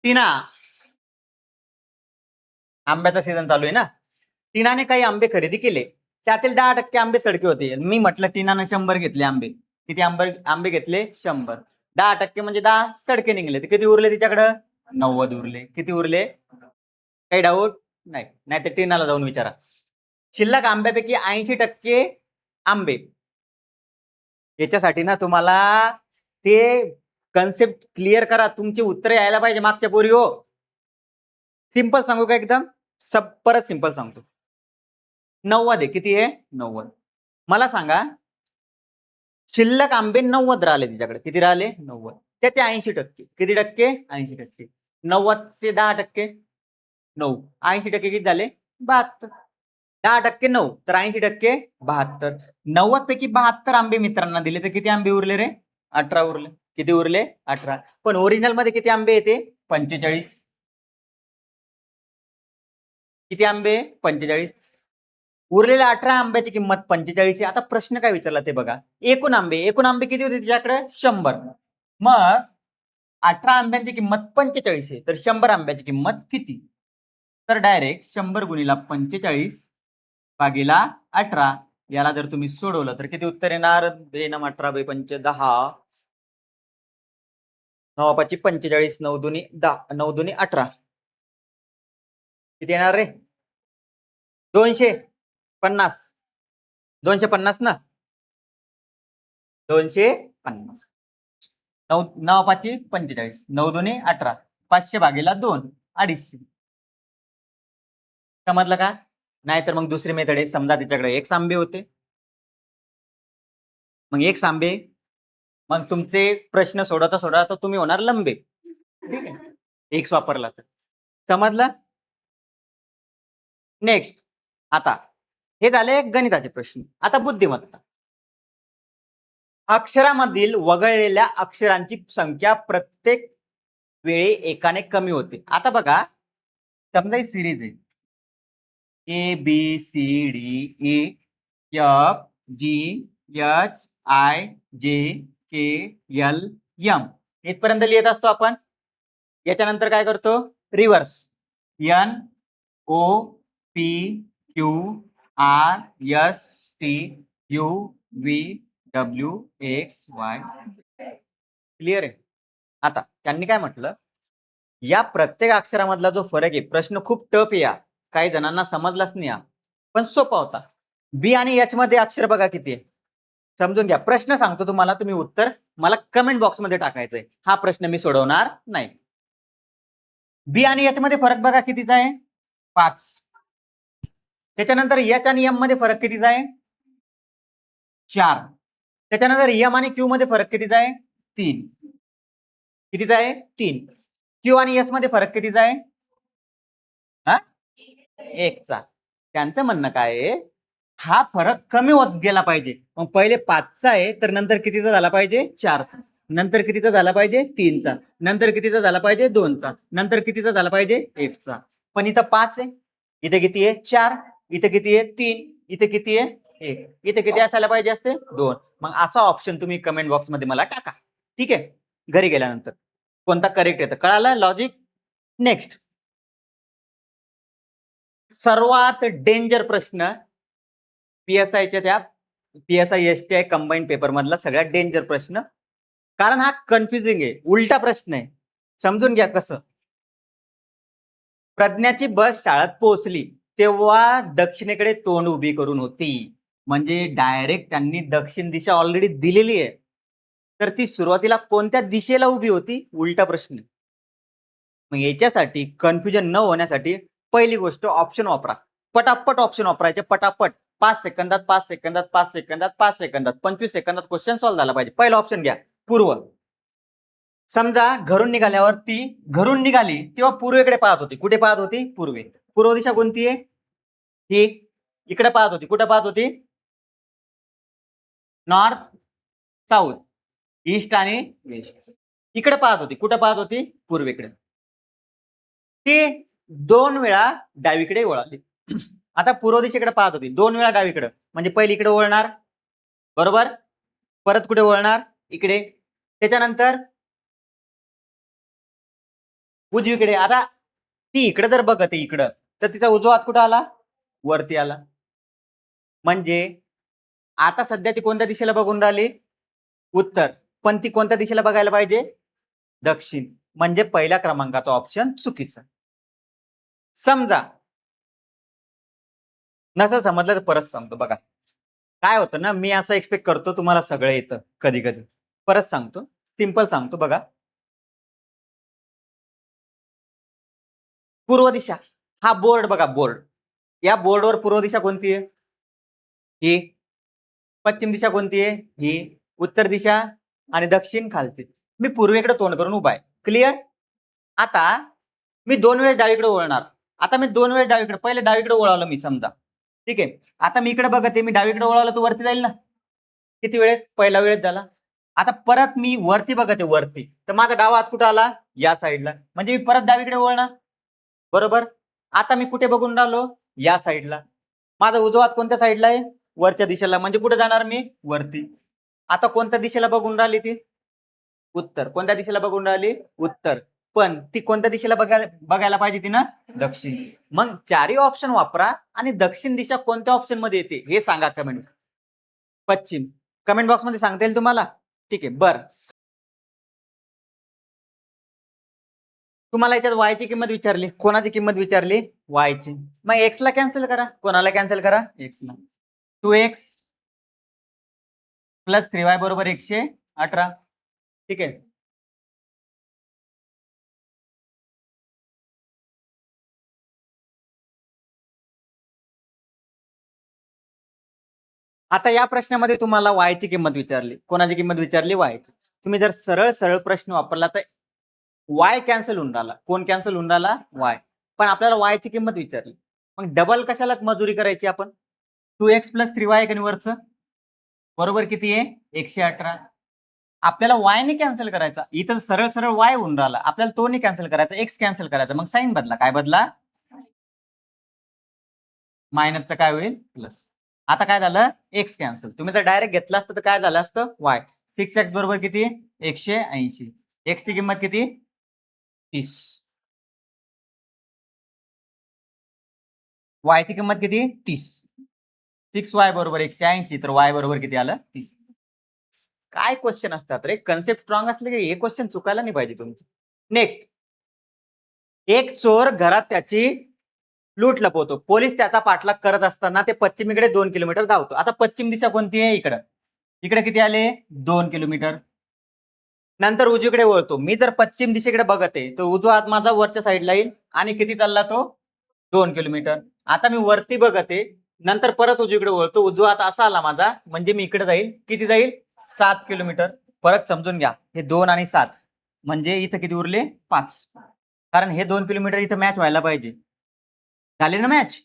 टीना, आंब्याचा सीझन चालू आहे ना. टीनाने काही आंबे खरेदी केले, त्यातील 10% आंबे सडके होते. मी म्हटलं टीनाने 100 घेतले आंबे. किती आंबे घेतले? 100. 10% म्हणजे 10 सडके निघले, तर किती उरले तिच्याकडं? 90 उरले. किती उरले? काही डाऊट नाही? नाही तर टीनाला जाऊन विचारा. शिल्लक आंब्यापैकी 80% आंबे. याच्यासाठी ना तुम्हाला ते कन्सेप्ट क्लिअर करा, तुमची उत्तरे यायला पाहिजे मागच्या पोरी हो. सिंपल सांगू का एकदम? परत सिंपल सांगतो. 90 आहे. किती आहे? 90. मला सांगा, शिल्लक आंबे 90 राहिले तिच्याकडे. किती राहिले? 90. त्याचे 80%. किती टक्के? 80%. 90 चे 10%? 9. 80% किती झाले? 72. 10% 9, तर 80% 72. 90 पैकी 72 आंबे मित्रांना दिले, तर किती आंबे उरले रे? 18 उरले. किती उरले? 18. पण ओरिजिनल मध्ये किती आंबे येते? 45. किती आंबे? 45. उरलेल्या 18 आंब्याची किंमत 45 आहे. आता प्रश्न काय विचारला ते बघा. एकूण आंबे किती होते तिच्याकडे? 100. मग 18 आंब्यांची किंमत 45 आहे, तर 100 आंब्याची किंमत किती? तर डायरेक्ट 100 गुणिला 45 भागीला 18 याला जर तुम्ही सोडवलं तर किती उत्तर येणार? 18 बाय 5 10. 9 5 45. 9 दुनी 10. 9 दुनी 18. किती येणार रे? 250. 250 ना? 250. 9 5 45. 9 दुनी 18. 500 भागीला 2. 250. समजलं का? नाहीतर मग दुसरी मेथड आहे. समजा तिच्याकडे एक आंबे होते, मग एक आंबे, मग तुमचे प्रश्न सोडवता सोडवता तुम्ही होणार लंबे. ठीक आहे, एक वापरला तर. समजलं? नेक्स्ट. आता हे झाले गणिताचे प्रश्न. आता बुद्धिमत्ता. अक्षरामधील वगळलेल्या अक्षरांची संख्या प्रत्येक वेळी एकाने कमी होते. आता बघा, समजा ही सिरीज आहे ABCDE, FGHIJKLM. इथपर्यंत लिहित असतो आपण. याच्यानंतर काय करतो? रिव्हर्स. NOPQRSTUVWXY. क्लिअर आहे? आता त्यांनी काय म्हटलं, या प्रत्येक अक्षरामधला जो फरक आहे, प्रश्न खूप टफ आहे, काही जणांना समजलाच नाही, पण सोपा होता. बी आणि एच मध्ये अक्षर बघा किती आहे, समजून घ्या. प्रश्न सांगतो तुम्हाला, तुम्ही उत्तर मला कमेंट बॉक्स मध्ये टाकायचंय. हा प्रश्न मी सोडवणार नाही. बी आणि एच मध्ये फरक बघा कितीचा आहे? 5. त्याच्यानंतर एच आणि एम मध्ये फरक कितीचा आहे? 4. त्याच्यानंतर एम आणि क्यू मध्ये फरक कितीचा आहे? 3. कितीचा आहे? 3. क्यू आणि एस मध्ये फरक कितीचा आहे? 1चा. त्यांचं म्हणणं काय आहे, हा फरक कमी होत गेला पाहिजे. मग पहिले 5चा आहे, तर नंतर कितीचा झाला पाहिजे? 4चा. नंतर कितीचा झाला पाहिजे? 3चा. नंतर कितीचा झाला पाहिजे? 2चा. नंतर कितीचा झाला पाहिजे? 1चा. पण इथं 5 आहे, इथे किती आहे? 4. इथे किती आहे? 3. इथे किती आहे? 1. इथे किती असायला पाहिजे असते? 2. मग असा ऑप्शन तुम्ही कमेंट बॉक्स मध्ये मला टाका. ठीक आहे, घरी गेल्यानंतर कोणता करेक्ट येतं. कळालं लॉजिक? नेक्स्ट. सर्वात डेंजर प्रश्न PSIच्या त्या PSI STI कंबाईन पेपर मधला सगळ्यात डेंजर प्रश्न, कारण हा कन्फ्युजिंग आहे, उलटा प्रश्न आहे. समजून घ्या कसं. प्रज्ञाची बस शाळेत पोहोचली तेव्हा दक्षिणेकडे तोंड उभी करून होती. म्हणजे डायरेक्ट त्यांनी दक्षिण दिशा ऑलरेडी दिलेली आहे, तर ती सुरुवातीला कोणत्या दिशेला उभी होती? उलटा प्रश्न. मग याच्यासाठी कन्फ्युजन न होण्यासाठी पहिली गोष्ट ऑप्शन वापरा. पटापट ऑप्शन वापरायचे, पटापट. 5 सेकंदात 5 सेकंदात 5 सेकंदात 5 सेकंदात 25 सेकंदात क्वेश्चन सॉल्व्ह झाला पाहिजे. पहिला ऑप्शन घ्या, पूर्व. समजा घरून निघाल्यावर ती घरून निघाली तेव्हा पूर्वेकडे पाहत होती. कुठे पाहत होती? पूर्वे. पूर्व दिशा कोणती आहे? ही इकडे पाहत होती. कुठे पाहत होती? नॉर्थ, साऊथ, ईस्ट आणि वेस्ट. इकडे पाहत होती. कुठे पाहत होती? पूर्वेकडे. ती 2 वेळा डावीकडे वळाली. आता पूर्व दिशेकडे पाहत होती, 2 वेळा डावीकडे, म्हणजे पहिले इकडे वळणार, बरोबर. परत कुठे वळणार? इकडे. त्याच्यानंतर उजवीकडे. आता ती इकडे जर बघत आहे इकडं, तर तिचा उजवा हात कुठं आला? वरती आला. म्हणजे आता सध्या ती कोणत्या दिशेला बघून राहिली? उत्तर. पण ती कोणत्या दिशेला बघायला पाहिजे? दक्षिण. म्हणजे पहिल्या क्रमांकाचा ऑप्शन चुकीचा. समजा नसं समजलं तर परत सांगतो बघा. काय होतं ना, मी असं एक्सपेक्ट करतो तुम्हाला सगळं येतं कधी कधी. परत सांगतो, सिंपल सांगतो बघा. पूर्व दिशा, हा बोर्ड बघा, बोर्ड. या बोर्डवर पूर्व दिशा कोणती आहे? ही. पश्चिम दिशा कोणती आहे? ही. उत्तर दिशा आणि दक्षिण खालची. मी पूर्वेकडे तोंड करून उभा आहे. क्लिअर? आता मी 2 वेळेस डावीकडे वळणार. आता मी 2 वेळेस डावीकडे, पहिले डावीकडे वळालो मी समजा. ठीक आहे. आता मी इकडे बघते, मी डावीकडे वळालो तर वरती जाईल ना. किती वेळेस? पहिला वेळेस झाला. आता परत मी वरती बघते, वरती, तर माझा डावा हात कुठं आला? या साईडला. म्हणजे मी परत डावीकडे वळणार. बरोबर. आता मी कुठे बघून राहिलो? या साईडला. माझा उजवा हात कोणत्या साईडला आहे? वरच्या दिशेला. म्हणजे कुठे जाणार मी? वरती. आता कोणत्या दिशेला बघून राहिली ती? उत्तर. कोणत्या दिशेला बघून राहिली? उत्तर. पण ती कोणत्या दिशेला बघायला पाहिजे ती ना? दक्षिण. मग चारही ऑप्शन वापरा आणि दक्षिण दिशा कोणत्या ऑप्शन मध्ये येते हे सांगा कमेंट. पश्चिम. कमेंट बॉक्स मध्ये सांगता येईल तुम्हाला? ठीक आहे. बर, तुम्हाला याच्यात वायची किंमत विचारली. कोणाची किंमत विचारली? वायची. मग एक्स ला कॅन्सल करा. कोणाला कॅन्सल करा? एक्स ला. 2x प्लस 3y बरोबर 118. ठीक आहे. आता या प्रश्नामध्ये तुम्हाला वायची किंमत विचारली. कोणाची किंमत विचारली? वायची. तुम्ही जर सरळ सरळ प्रश्न वापरला तर वाय कॅन्सल होऊन राहिला. कोण कॅन्सल होऊन राहिला? वाय. पण आपल्याला वायची किंमत विचारली. मग डबल कशाला मजुरी करायची आपण? 2x प्लस 3y आणि वरचं बरोबर किती आहे? 118. आपल्याला वाय ने कॅन्सल करायचा. इथं सरळ सरळ वाय होऊन राहिला. आपल्याला तो नाही कॅन्सल करायचा, एक्स कॅन्सल करायचा. मग साईन बदला. काय बदला? मायनसचं काय होईल? प्लस. आता काय झालं? X cancel. तुम्ही जर डायरेक्ट घेतलं असतं तर काय झालं असतं? वाय. 6x बरोबर किती? 180. एक्स ची किंमत किती? 30. वाय ची किंमत किती? 30. 6y बरोबर 180, तर y बरोबर किती आलं? 30. काय क्वेश्चन असतात रे? कन्सेप्ट स्ट्रॉंग असले की हे क्वेश्चन चुकायला नाही पाहिजे तुमचे. नेक्स्ट. एक चोर घरात त्याची लूट लपवतो. पोलीस त्याचा पाठलाग करत असताना ते पश्चिमेकडे 2 किलोमीटर धावतो. आता पश्चिम दिशा कोणती आहे? इकडं. इकडे किती आले? 2 किलोमीटर. नंतर उजवीकडे वळतो. मी जर पश्चिम दिशेकडे बघते तर उजवा हात माझा वरच्या साईडला येईल आणि किती चालला तो? 2 किलोमीटर. आता मी वरती बघते, नंतर परत उजवीकडे वळतो. उजवा हात असा आला माझा, म्हणजे मी इकडे जाईल. किती जाईल? 7 किलोमीटर. फरक समजून घ्या. हे 2 आणि 7 म्हणजे इथं किती उरले? 5. कारण हे 2 किलोमीटर इथं मॅच व्हायला पाहिजे. झाले ना मॅच?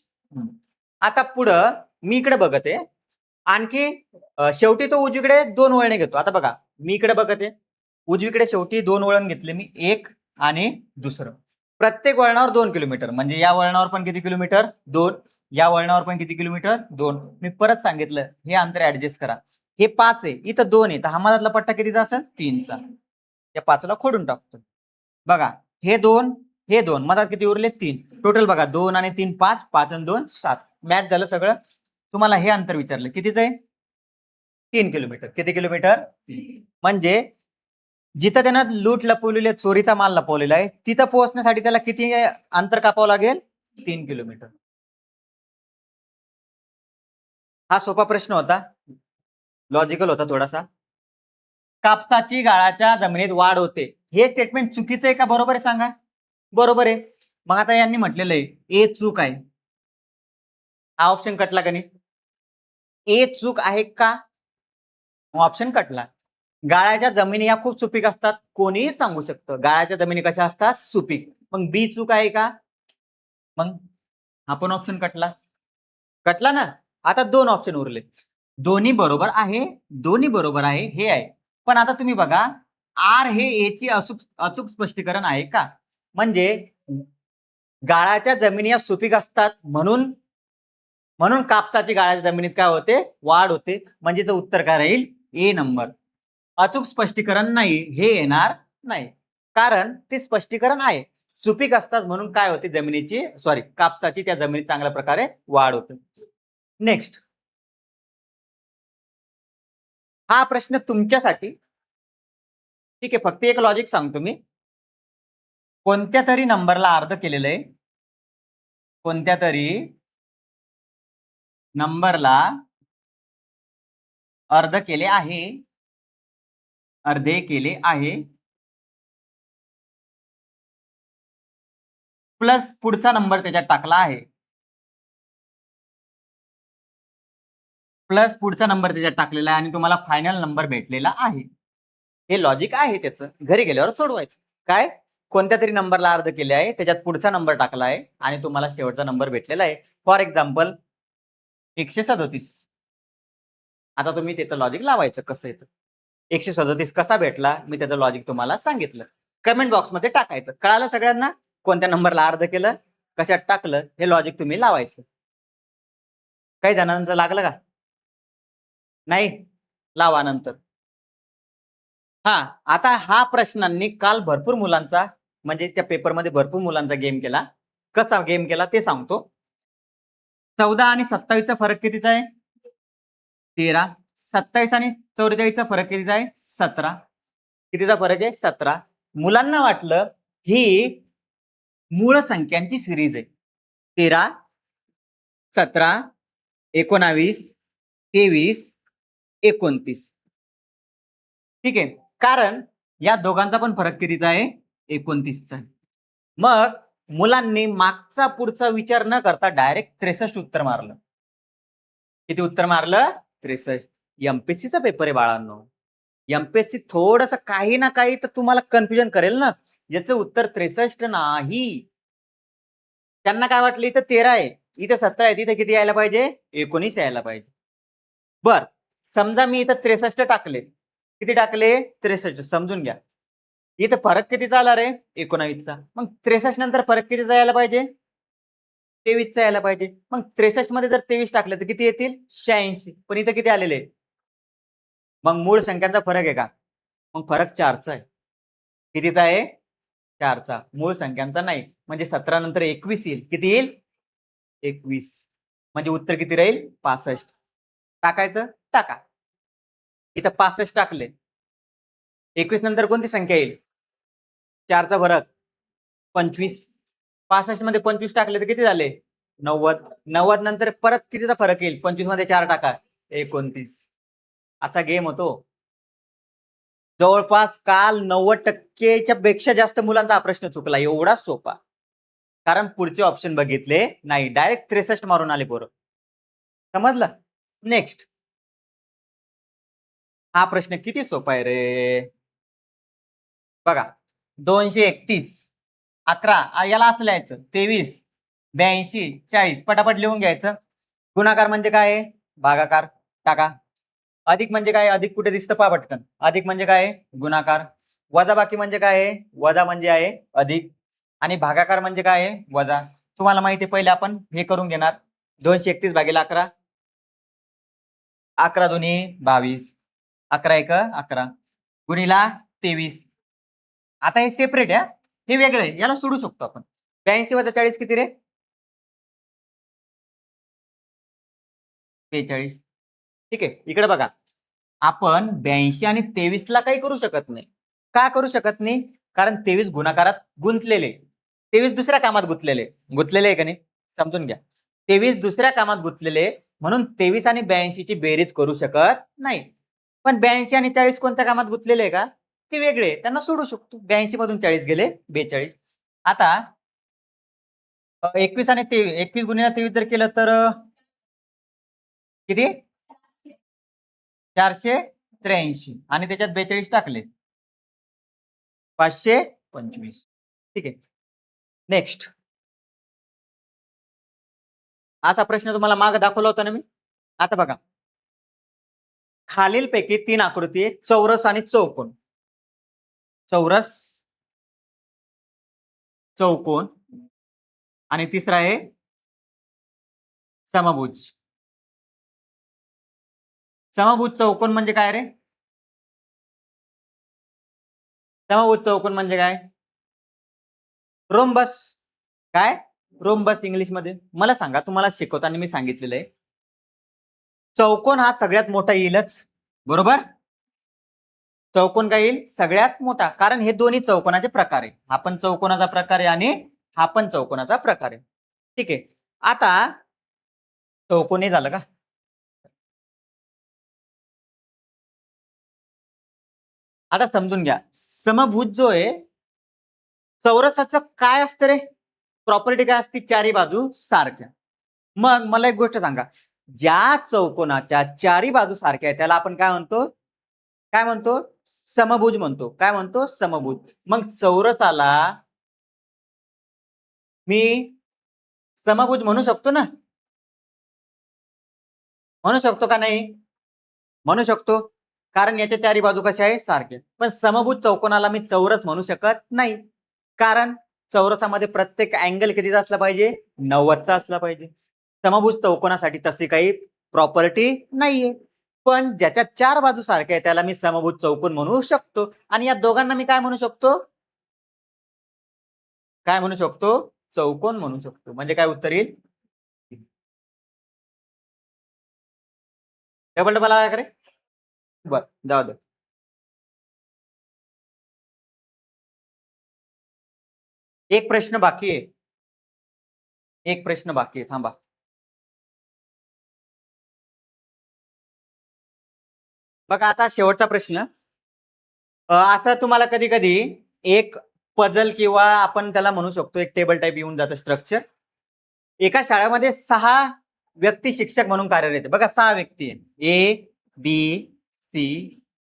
आता पुढं मी इकडे बघते, आणखी शेवटी तो उजवीकडे 2 वळणे घेतो. आता बघा, मी इकडे बघते, उजवीकडे शेवटी 2 वळण घेतले मी, एक आणि दुसरं. प्रत्येक वळणावर 2 किलोमीटर. म्हणजे या वळणावर पण किती किलोमीटर? 2. या वळणावर पण किती किलोमीटर? 2. मी परत सांगितलं, हे अंतर ऍडजस्ट करा. हे 5 आहे, इथं 2 आहे, तर हा मधातला पट्टा कितीचा असेल? 3चा. या 5ला खोडून टाकतो. बघा, हे 2, हे 2, मधात किती उरले? 3. टोटल बघा, 2 आणि 3 5, 5 आणि 2 7. मॅच झालं सगळं. तुम्हाला हे अंतर विचारलं, कितीच आहे? 3 किलोमीटर. किती किलोमीटर? 3. म्हणजे जिथं त्यानं लूट लपवलेली आहे, चोरीचा माल लपवलेला आहे, तिथं पोहोचण्यासाठी त्याला किती अंतर कापावं लागेल? 3 किलोमीटर. हा सोपा प्रश्न होता, लॉजिकल होता थोडासा. कापसाची गाळाच्या जमिनीत वाढ होते, हे स्टेटमेंट चुकीचं आहे का बरोबर आहे सांगा? बरोबर आहे. मग आता यांनी म्हटलेलं आहे ए चूक आहे. हा ऑप्शन कटला का नाही? ए चूक आहे का? ऑप्शन कटला. गाळाच्या जमिनी या खूप सुपीक असतात, कोणीही सांगू शकतं गाळाच्या जमिनी कशा असतात? सुपीक. मग बी चूक आहे का? मग आपण ऑप्शन कटला. कटला ना. आता 2 ऑप्शन उरले. दोन्ही बरोबर आहे, दोन्ही बरोबर आहे, हे आहे. पण आता तुम्ही बघा, आर हे ए ची अचूक स्पष्टीकरण आहे का? म्हणजे गाळाच्या जमिनी या सुपीक असतात, म्हणून म्हणून कापसाची गाळाच्या जमिनीत काय होते? वाढ होते. म्हणजे उत्तर काय राहील? ए नंबर. अचूक स्पष्टीकरण नाही, हे येणार नाही, कारण ते स्पष्टीकरण आहे. सुपीक असतात म्हणून काय होते जमिनीची कापसाची त्या जमिनीत चांगल्या प्रकारे वाढ होते. नेक्स्ट हा प्रश्न तुमच्यासाठी, ठीक आहे. फक्त एक लॉजिक सांगतो मी. कोणत्या तरी नंबरला अर्ध केलेलं आहे, कोणत्या तरी नंबरला अर्ध केले आहे, अर्धे केले आहे, प्लस पुढचा नंबर त्याच्यात टाकला आहे, प्लस पुढचा नंबर त्याच्यात टाकलेला आहे आणि तुम्हाला फायनल नंबर भेटलेला आहे. हे लॉजिक आहे त्याचं, घरी गेल्यावर सोडवायचं. काय कोणत्या तरी नंबरला अर्ध केले आहे, त्याच्यात पुढचा नंबर टाकला आहे आणि तुम्हाला शेवटचा नंबर भेटलेला आहे. For example 137. आता तुम्ही त्याचं लॉजिक लावायचं कसं येतं. 137 कसा भेटला मी त्याचं लॉजिक तुम्हाला सांगितलं. कमेंट बॉक्समध्ये टाकायचं. कळालं सगळ्यांना कोणत्या नंबरला अर्ध केलं, कशात टाकलं, हे लॉजिक तुम्ही लावायचं. काही जणांचं लागलं का? नाही, लावा नंतर. हा, आता हा प्रश्नांनी काल भरपूर मुलांचा म्हणजे त्या पेपरमध्ये भरपूर मुलांचा गेम केला. कसा गेम केला ते सांगतो. 14 आणि 27चा फरक कितीचा आहे? 13. 27 आणि 44चा फरक कितीचा आहे? 17. कितीचा फरक आहे? 17. मुलांना वाटलं ही मूळ संख्यांची सिरीज आहे. 13, 17, 19, 23, 29. ठीक आहे, कारण या दोघांचा पण फरक कितीचा आहे? 29चा. मग मुलांनी मागचा पुढचा विचार न करता डायरेक्ट 63 उत्तर मारलं. किती उत्तर मारलं? 63. एमपीएससीचा पेपर आहे बाळांनो. एमपीएससी थोडस काही ना काही तर तुम्हाला कन्फ्युजन करेल ना. याचं उत्तर 63 नाही. त्यांना काय वाटलं इथं 13 आहे, इथं 17 आहे, तिथे किती यायला पाहिजे? 19 यायला पाहिजे. बर, समजा मी इथं 63 टाकले. किती टाकले? 63. समजून घ्या, इथं फरक कितीचा आला रे? 19चा. मग 63 नंतर फरक कितीचा यायला पाहिजे? 23चा यायला पाहिजे. मग 63 मध्ये जर 23 टाकले तर किती येतील? 86. पण इथं किती आलेले? मग मूळ संख्यांचा फरक आहे का? मग फरक 4चा आहे. कितीचा आहे? 4चा. मूळ संख्यांचा नाही. म्हणजे 17 नंतर 21 येईल. किती येईल? 21. म्हणजे उत्तर किती राहील? 65. टाकायचं? टाका. इथं 65 टाकले. 21 नंतर कोणती संख्या येईल? 4चा फरक 25. 65 मध्ये 25 टाकले तर किती झाले? 90. 90 नंतर परत कितीचा फरक येईल? 25 मध्ये 4 टाका, 29. असा गेम होतो. जवळपास काल 90%च्या पेक्षा जास्त मुलांचा हा प्रश्न चुकला. एवढा सोपा. कारण पुढचे ऑप्शन बघितले नाही, डायरेक्ट 63 मारून आले पोरं. समजलं? नेक्स्ट हा प्रश्न किती सोपा आहे रे. बघा, 231, 11 याला असं लिहायचं. 23, 82, 40 पटापट लिहून घ्यायचं. गुणाकार म्हणजे काय? भागाकार. टाका. अधिक म्हणजे काय? अधिक कुठे दिसतं? पहा पटकन. अधिक म्हणजे काय? गुणाकार. वजाबाकी म्हणजे काय? वजा म्हणजे आहे अधिक. आणि भागाकार म्हणजे काय? वजा. तुम्हाला माहिती आहे, पहिले आपण हे करून घेणार. 231 भागिले 11. 11 दोन्ही 22. 11 एक 11 गुणिला 23. आता हे सेपरेट आहे, हे वेगळं आहे, याला सोडू शकतो आपण. 82 वजा 40 किती रे? 42. ठीक आहे, इकडे बघा, आपण 82 आणि 23 ला काही करू शकत नाही. का करू शकत नाही? कारण 23 गुणाकारात गुंतलेले, 23 दुसऱ्या कामात गुंतलेले आहे का नाही? समजून घ्या, 23 दुसऱ्या कामात गुंतलेले, म्हणून 23 आणि 82 ची बेरीज करू शकत नाही. पण 82 आणि 40 कोणत्या कामात गुंतलेले आहे का? ते वेगळे, त्यांना सोडू शकतो. 82 मधून 40 गेले 42. आता 21 आणि 23, 21 गुणिले 23 जर केलं तर किती? 483 आणि त्याच्यात 42 टाकले, 525. ठीक आहे, नेक्स्ट. असा प्रश्न तुम्हाला मागे दाखवला होता ना मी. आता बघा, खालीलपैकी 3 आकृती, चौरस आणि चौकोन. चौरस, चौकोन आणि तिसरा आहे समभुज. समभुज चौकोन म्हणजे काय रे? समभुज चौकोन म्हणजे काय? रोम्बस. काय रोम्बस इंग्लिश मध्ये? मला सांगा, तुम्हाला शिकवताना मी सांगितलेलं आहे चौकोन हा सगळ्यात मोठा येईलच, बरोबर? चौकोन काय येईल? सगळ्यात मोठा, कारण हे दोन्ही चौकोनाचे प्रकार आहे. हा पण चौकोनाचा प्रकार आहे आणि हा पण चौकोनाचा प्रकार आहे. ठीक आहे, आता चौकोन झालं का? आता समजून घ्या, समभुज जो आहे चौरसाचं काय असतं रे? प्रॉपर्टी काय असते? चारी बाजू सारख्या. मग मला एक गोष्ट सांगा, ज्या चौकोनाच्या चारी बाजू सारख्या आहे त्याला आपण काय म्हणतो? काय म्हणतो? समभुज म्हणतो. काय म्हणतो? समभुज. मग चौरसाला मी समभुज म्हणू शकतो ना? म्हणू शकतो का नाही? म्हणू शकतो, कारण याच्या चारी बाजू कशा आहे? सारख्या. पण समभुज चौकोनाला मी चौरस म्हणू शकत नाही, कारण चौरसामध्ये प्रत्येक अँगल कितीचा असला पाहिजे? 90चा असला पाहिजे. समभुज चौकोनासाठी तशी काही प्रॉपर्टी नाहीये, पण ज्याच्या चार बाजू सारख्या आहे त्याला मी समभुज चौकोन म्हणू शकतो. आणि या दोघांना मी काय म्हणू शकतो? काय म्हणू शकतो? चौकोन म्हणू शकतो. म्हणजे काय उत्तर येईल? डबल डबल आला करे? बर, जाऊ दे. एक प्रश्न बाकी आहे. एक प्रश्न बाकी आहे, थांबा. बघा आता शेवटचा प्रश्न. असं तुम्हाला कधी कधी एक पझल किंवा आपण त्याला म्हणू शकतो एक टेबल टाईप येऊन जातं स्ट्रक्चर. एका शाळेमध्ये 6 व्यक्ती शिक्षक म्हणून कार्यरत आहे. बघा 6 व्यक्ती आहे, A B C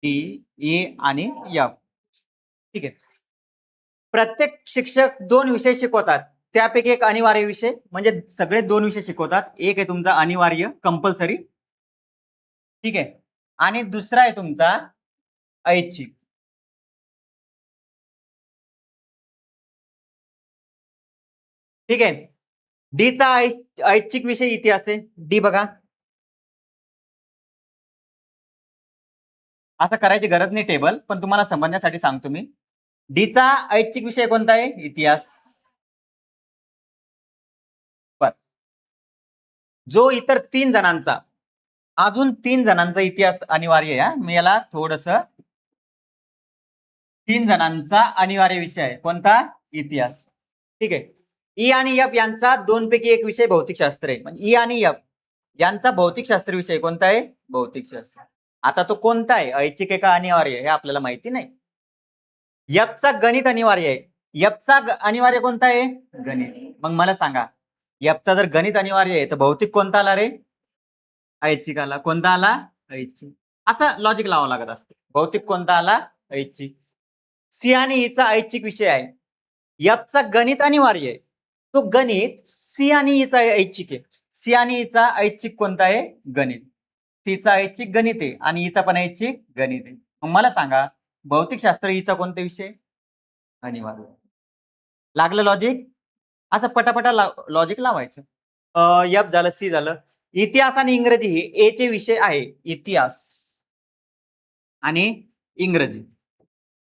D E आणि एफ. ठीक आहे, प्रत्येक शिक्षक 2 विषय शिकवतात. त्यापैकी एक अनिवार्य विषय, म्हणजे सगळे 2 विषय शिकवतात. एक आहे तुमचा अनिवार्य कंपल्सरी, ठीक आहे, आणि दुसरा आहे तुमचा ऐच्छिक. ठीक आहे, डीचा ऐच्छिक विषय इतिहास आहे. डी बघा, असं करायची गरज नाही टेबल, पण तुम्हाला समजण्यासाठी सांगतो मी. डीचा ऐच्छिक विषय कोणता आहे? इतिहास. जो इतर 3 जणांचा, अजून 3 जणांचा इतिहास अनिवार्य आहे. मी याला थोडस 3 जणांचा अनिवार्य विषय आहे. कोणता? इतिहास. ठीक आहे, ई आणि एफ यांचा 2 पैकी एक विषय भौतिकशास्त्र आहे. म्हणजे ई आणि एफ यांचा भौतिकशास्त्र विषय कोणता आहे? भौतिकशास्त्र. आता तो कोणता आहे? ऐच्छिक आहे का अनिवार्य हे आपल्याला माहिती नाही. एफचा गणित अनिवार्य आहे. एफचा अनिवार्य कोणता आहे? गणित. मग मला सांगा, एफचा जर गणित अनिवार्य आहे तर भौतिक कोणता आला रे? ऐच्छिक आला. कोणता आला? ऐच्छिक. असं लॉजिक लावावं लागत असते. भौतिक कोणता आला? ऐच्छिक. सी आणि ईचा ऐच्छिक विषय आहे. एफचा गणित अनिवार्य आहे, तो गणित सी आणि ईचा ऐच्छिक आहे. सी आणि ईचा ऐच्छिक कोणता आहे? गणित. सीचा ऐच्छिक गणित आहे आणि ईचा पण ऐच्छिक गणित आहे. मग मला सांगा, भौतिकशास्त्र ईचा कोणता विषय? अनिवार्य. लागलं लॉजिक? असं पटापटा लॉजिक लावायचं. एफ झालं, सी झालं. इतिहास आणि इंग्रजी हे ए चे विषय आहे. इतिहास आणि इंग्रजी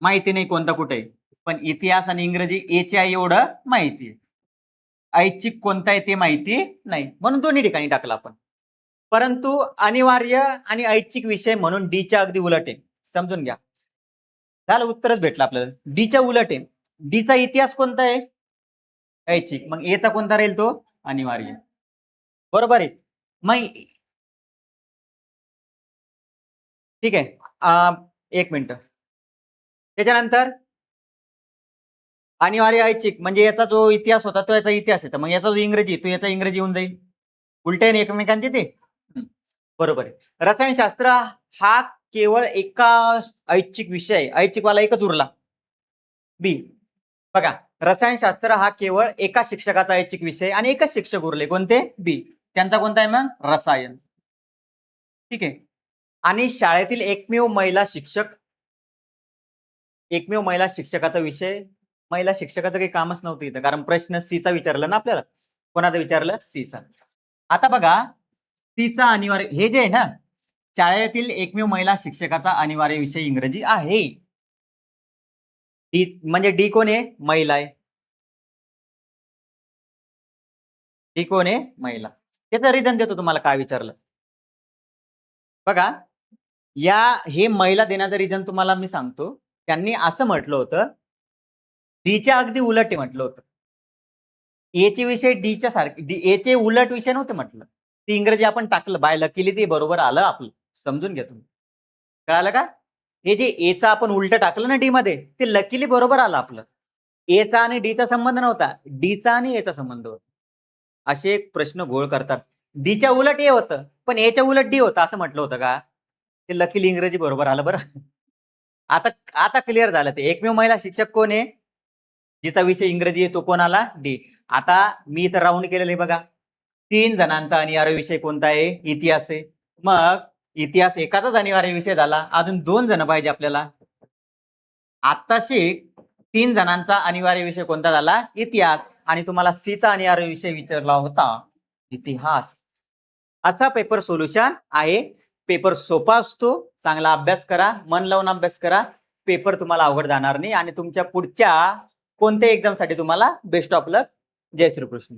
माहिती नाही कोणता कुठे, पण इतिहास आणि इंग्रजी ए चे आहे एवढं माहिती आहे. ऐच्छिक कोणता आहे ते माहिती नाही, म्हणून दोन्ही ठिकाणी टाकलं आपण. परंतु अनिवार्य आणि ऐच्छिक विषय म्हणून डीच्या अगदी उलट आहे. समजून घ्या, झालं, उत्तरच भेटलं आपल्याला. डीच्या उलट आहे. डीचा इतिहास कोणता आहे? ऐच्छिक. मग एचा कोणता राहील? तो अनिवार्य. बरोबर आहे. मग ठीक आहे, एक मिनिट. त्याच्यानंतर अनिवार्य ऐच्छिक म्हणजे याचा जो इतिहास होता तो याचा इतिहास आहे, मग याचा जो इंग्रजी तो याचा इंग्रजी येऊन जाईल. उलटे एकमेकांचे ते. बरोबर आहे. रसायनशास्त्र हा केवळ एका ऐच्छिक विषय आहे. ऐच्छिकवाला एकच उरला, बी. बघा, रसायनशास्त्र हा केवळ एका शिक्षकाचा ऐच्छिक विषय आणि एकच शिक्षक उरले, कोणते? बी. त्यांचा कोणता आहे मग? रसायन. ठीक आहे, आणि शाळेतील एकमेव महिला शिक्षकाचा विषय. महिला शिक्षकाचं काही कामच नव्हतं इथं, कारण प्रश्न सीचा विचारला ना आपल्याला. कोणाचा विचारलं? सीचा. आता बघा, सीचा अनिवार्य हे जे आहे ना, शाळेतील एकमेव महिला शिक्षकाचा अनिवार्य विषय इंग्रजी आहे. डी म्हणजे डी कोण आहे? महिला आहे. ही कोण आहे? महिला. त्याचं रिझन देतो तुम्हाला काय विचारलं. बघा, हे महिला देण्याचं रिझन तुम्हाला मी सांगतो. त्यांनी असं म्हटलं होतं, डीच्या अगदी उलट आहे म्हटलं होतं. एचे विषय डीच्या सारखे एचे उलट विषय नव्हते म्हटलं. ती इंग्रजी आपण टाकलं बाय लकीली ते बरोबर आलं आपलं. समजून घ्या तुम्ही. कळालं का? हे जे एचं आपण उलट टाकलं ना डी मध्ये ते लकीली बरोबर आलं आपलं. एचा आणि डीचा संबंध नव्हता. डीचा आणि एचा संबंध होता. असे एक प्रश्न घोळ करतात. डीच्या उलट ए होतं, पण एच्या उलट डी होतं असं म्हटलं होतं का? ते लकीली इंग्रजी बरोबर आलं बरं. आता आता क्लिअर झालं ते. एकमेव महिला शिक्षक कोण आहे? जिचा विषय इंग्रजी आहे तो कोण आला? डी. आता मी इथं राऊंड केलेलं आहे बघा. 3 जणांचा अनिवार्य विषय कोणता आहे? इतिहास आहे. मग इतिहास एकाचाच अनिवार्य विषय झाला. अजून 2 जण पाहिजे आपल्याला. आत्ताशी 3 जणांचा अनिवार्य विषय कोणता झाला? इतिहास. आणि तुम्हाला सी चा अनिवार्य विषय विचारला होता इतिहास. असा पेपर सोल्युशन आहे. पेपर सोपा असतो. चांगला अभ्यास करा, मन लावून अभ्यास करा. पेपर तुम्हाला अवघड जाणार नाही आणि तुमच्या पुढच्या कोणत्या एक्झामसाठी तुम्हाला बेस्ट ऑफ लक. जय श्रीकृष्ण.